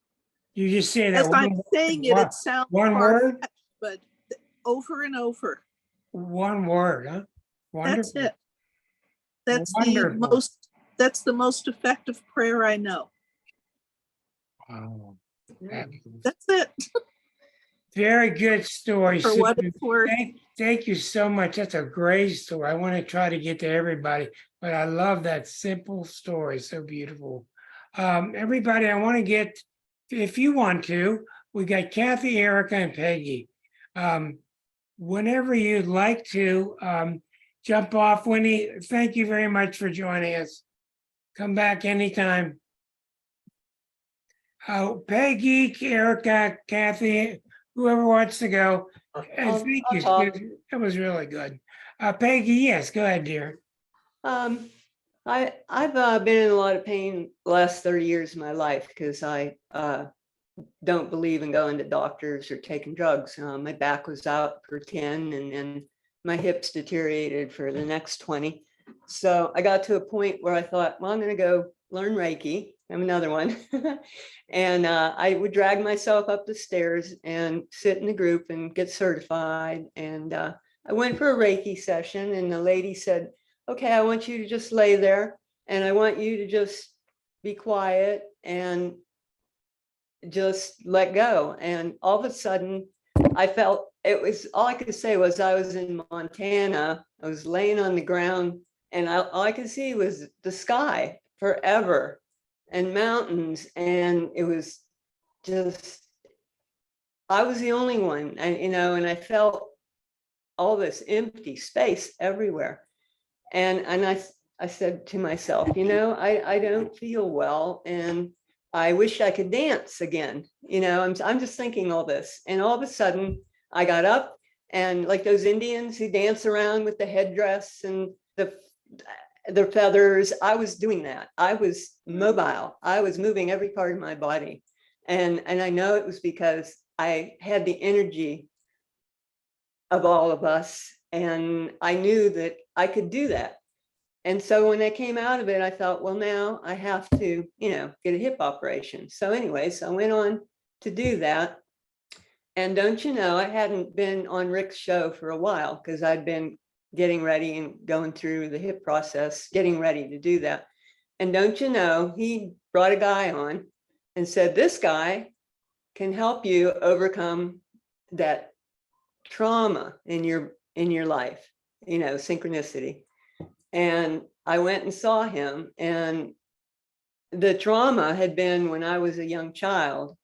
You just say that as I'm saying it, it sounds one word, far-fetched, but over and over. one word, huh? That's Wonderful. it. That's Wonderful. the most effective prayer I know. Wow. Fabulous. That's it. Very good story, For what Susan. it's worth. Thank you so much. That's a great story. I want to try to get to everybody, but I love that simple story. So beautiful. Everybody, I want to get, if you want to, we got Kathy, Erica, and Peggy. Whenever you'd like to jump off, Winnie, thank you very much for joining us. Come back anytime. Peggy, Erica, Kathy, whoever wants to go. And thank you. That was really good. Peggy, yes, go ahead, dear. I've been in a lot of pain the last 30 years of my life because I don't believe in going to doctors or taking drugs. My back was out for 10 and my hips deteriorated for the next 20. So I got to a point where I thought, well, I'm going to go learn Reiki. I'm another one. And I would drag myself up the stairs and sit in the group and get certified. And I went for a Reiki session and the lady said, okay, I want you to just lay there and I want you to just be quiet and just let go. And all of a sudden I felt, it was, all I could say was I was in Montana. I was laying on the ground and all I could see was the sky forever and mountains. And it was just, I was the only one, and and I felt all this empty space everywhere. And I said to myself, I don't feel well and I wish I could dance again. I'm just thinking all this. And all of a sudden I got up and like those Indians who dance around with the headdress and the feathers, I was doing that. I was mobile. I was moving every part of my body. And I know it was because I had the energy of all of us. And I knew that I could do that. And so when I came out of it, I thought, well, now I have to, get a hip operation. So anyways, I went on to do that. And don't you know, I hadn't been on Rick's show for a while because I'd been getting ready and going through the hip process, getting ready to do that. And don't you know, he brought a guy on and said, this guy can help you overcome that trauma in your life, synchronicity. And I went and saw him, and the trauma had been when I was a young child.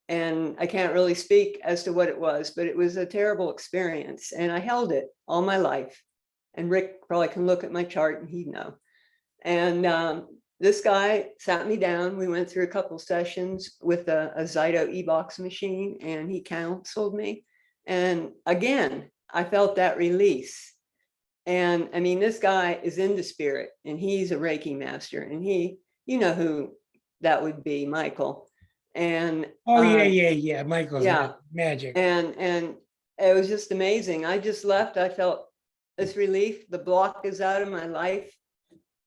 And I can't really speak as to what it was, but it was a terrible experience. And I held it all my life. And Rick probably can look at my chart and he'd know. And this guy sat me down. We went through a couple sessions with a Zyto e-box machine, and he counseled me. And again, I felt that release. And I mean, this guy is into spirit and he's a Reiki master, and you know who that would be, Michael. And Oh, yeah. Michael's yeah. magic. And it was just amazing. I just left. I felt this relief. The block is out of my life.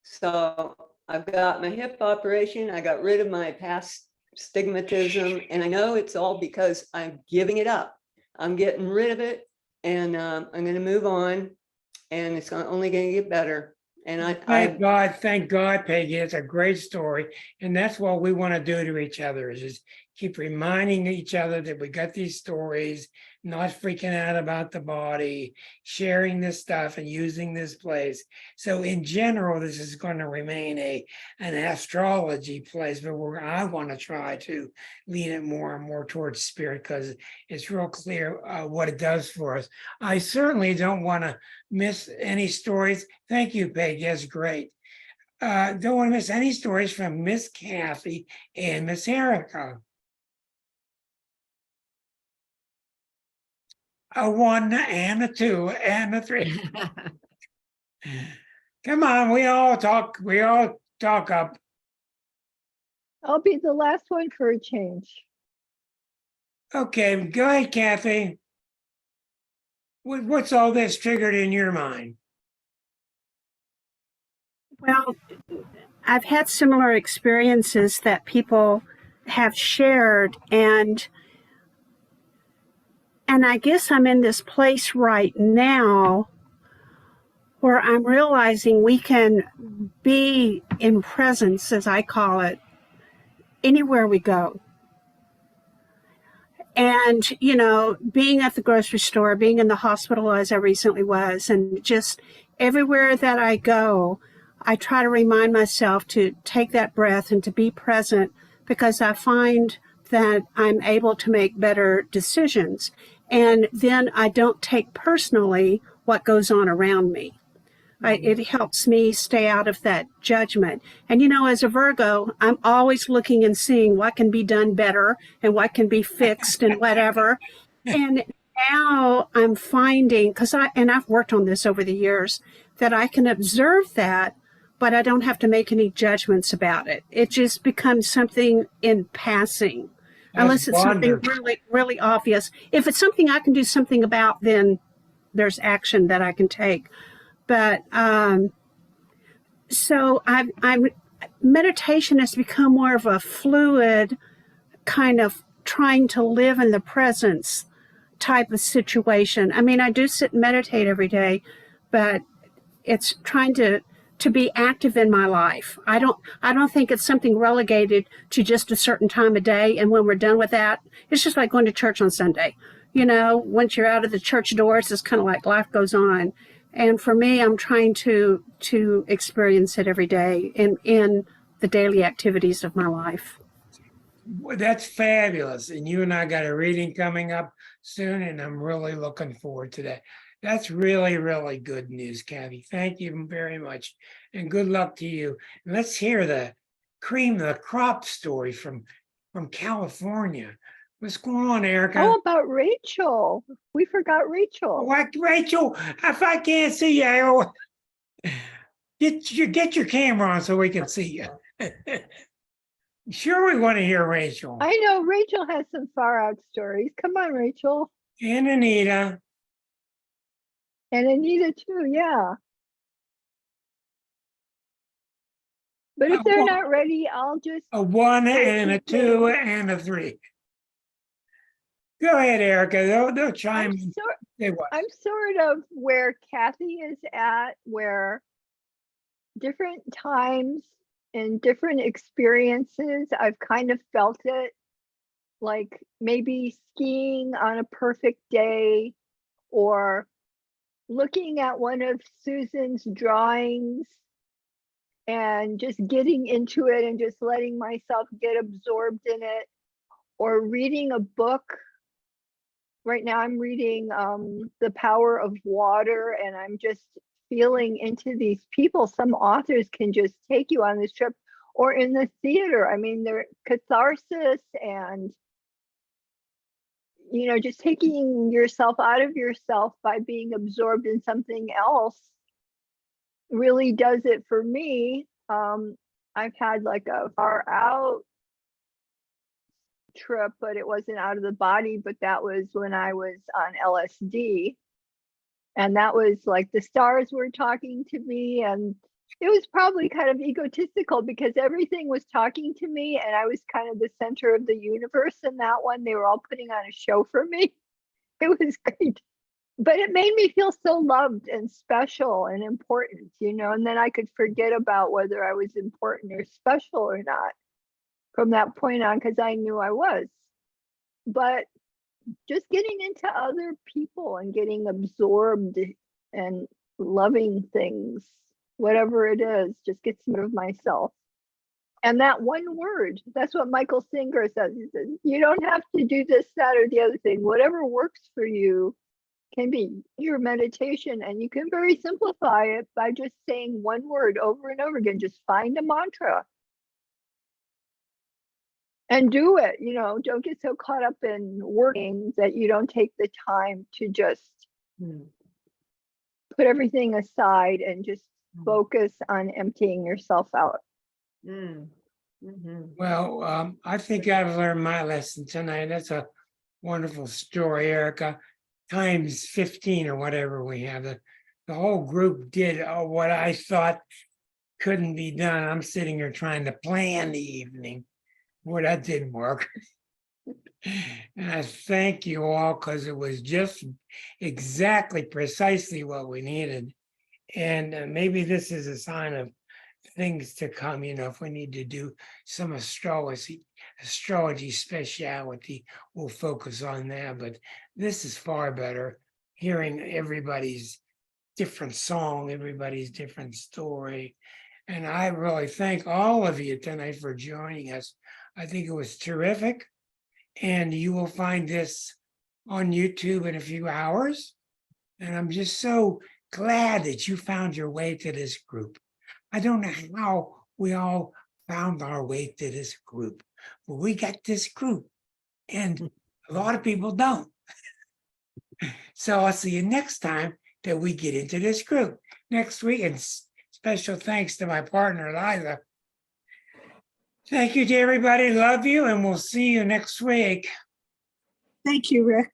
So I've got my hip operation. I got rid of my past stigmatism, and I know it's all because I'm giving it up. I'm getting rid of it, and I'm going to move on, and it's only going to get better. And Thank God, Peggy. It's a great story. And that's what we want to do to each other, is just keep reminding each other that we got these stories, not freaking out about the body, sharing this stuff and using this place. So in general, this is going to remain an astrology place, but I want to try to lean it more and more towards spirit, because it's real clear what it does for us. I certainly don't want to miss any stories. Thank you, Peggy. That's great. Don't want to miss any stories from Miss Kathy and Miss Erica. A 1 and a 2 and a 3. Come on, we all talk up. I'll be the last one for a change. Okay, go ahead, Kathy. What's all this triggered in your mind? Well, I've had similar experiences that people have shared, and I guess I'm in this place right now where I'm realizing we can be in presence, as I call it, anywhere we go. And, you know, being at the grocery store, being in the hospital as I recently was, and just everywhere that I go, I try to remind myself to take that breath and to be present, because I find that I'm able to make better decisions. And then I don't take personally what goes on around me. It helps me stay out of that judgment. And, you know, as a Virgo, I'm always looking and seeing what can be done better and what can be fixed and whatever. And now I'm finding, I've worked on this over the years, that I can observe that, but I don't have to make any judgments about it. It just becomes something in passing. Unless it's something really, really obvious. If it's something I can do something about, then there's action that I can take. But so meditation has become more of a fluid kind of trying to live in the presence type of situation. I mean, I do sit and meditate every day, but it's trying to be active in my life. I don't think it's something relegated to just a certain time of day. And when we're done with that, it's just like going to church on Sunday. You know, once you're out of the church doors, it's kind of like life goes on. And for me, I'm trying to experience it every day in the daily activities of my life. Well, that's fabulous. And you and I got a reading coming up soon, and I'm really looking forward to that. That's really, really good news, Kathy. Thank you very much. And good luck to you. And let's hear the cream of the crop story from California. What's going on, Erica? How about Rachel? We forgot Rachel. What, Rachel? If I can't see you, get your camera on so we can see you. Sure, we want to hear Rachel. I know Rachel has some far out stories. Come on, Rachel. And Anita. And Anita too, yeah. But if they're not ready, I'll just... A 1 and a 2 and a 3. Go ahead, Erica. They'll chime in. I'm sort of where Kathy is at, where different times and different experiences, I've kind of felt it, like maybe skiing on a perfect day, or looking at one of Susan's drawings and just getting into it and just letting myself get absorbed in it, or reading a book. Right now I'm reading The Power of Water, and I'm just feeling into these people. Some authors can just take you on this trip, or in the theater. I mean, they're catharsis and, you know, just taking yourself out of yourself by being absorbed in something else. really does it for me. I've had like a far out trip, but it wasn't out of the body, but that was when I was on LSD. And that was like the stars were talking to me, and it was probably kind of egotistical because everything was talking to me and I was kind of the center of the universe in that one. They were all putting on a show for me. It was great. But it made me feel so loved and special and important, you know, and then I could forget about whether I was important or special or not from that point on, because I knew I was. But just getting into other people and getting absorbed and loving things, whatever it is, just gets rid of myself. And that one word, that's what Michael Singer says. He says, you don't have to do this, that, or the other thing. Whatever works for you can be your meditation. And you can very simplify it by just saying one word over and over again. Just find a mantra and do it. You know, don't get so caught up in working that you don't take the time to just put everything aside and just focus on emptying yourself out. Well, I think I've learned my lesson tonight. That's a wonderful story, Erica. Times 15 or whatever we have. The whole group did what I thought couldn't be done. I'm sitting here trying to plan the evening. Boy, that didn't work. And I thank you all because it was just exactly precisely what we needed. And maybe this is a sign of things to come. You know, if we need to do some astrology speciality, we'll focus on that. But this is far better, hearing everybody's different song, everybody's different story. And I really thank all of you tonight for joining us. I think it was terrific. And you will find this on YouTube in a few hours. And I'm just so glad that you found your way to this group. I don't know how we all found our way to this group, but we got this group, and a lot of people don't. So I'll see you next time that we get into this group next week. And special thanks to my partner, Liza. Thank you to everybody. Love you, and we'll see you next week. Thank you, Rick.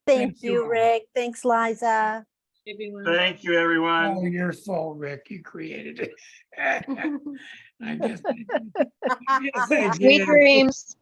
Thank you you, all. Rick. Thanks, Liza. Everyone. Thank you, everyone. Oh, your fault, Rick. You created it. I guess I did. Sweet dreams.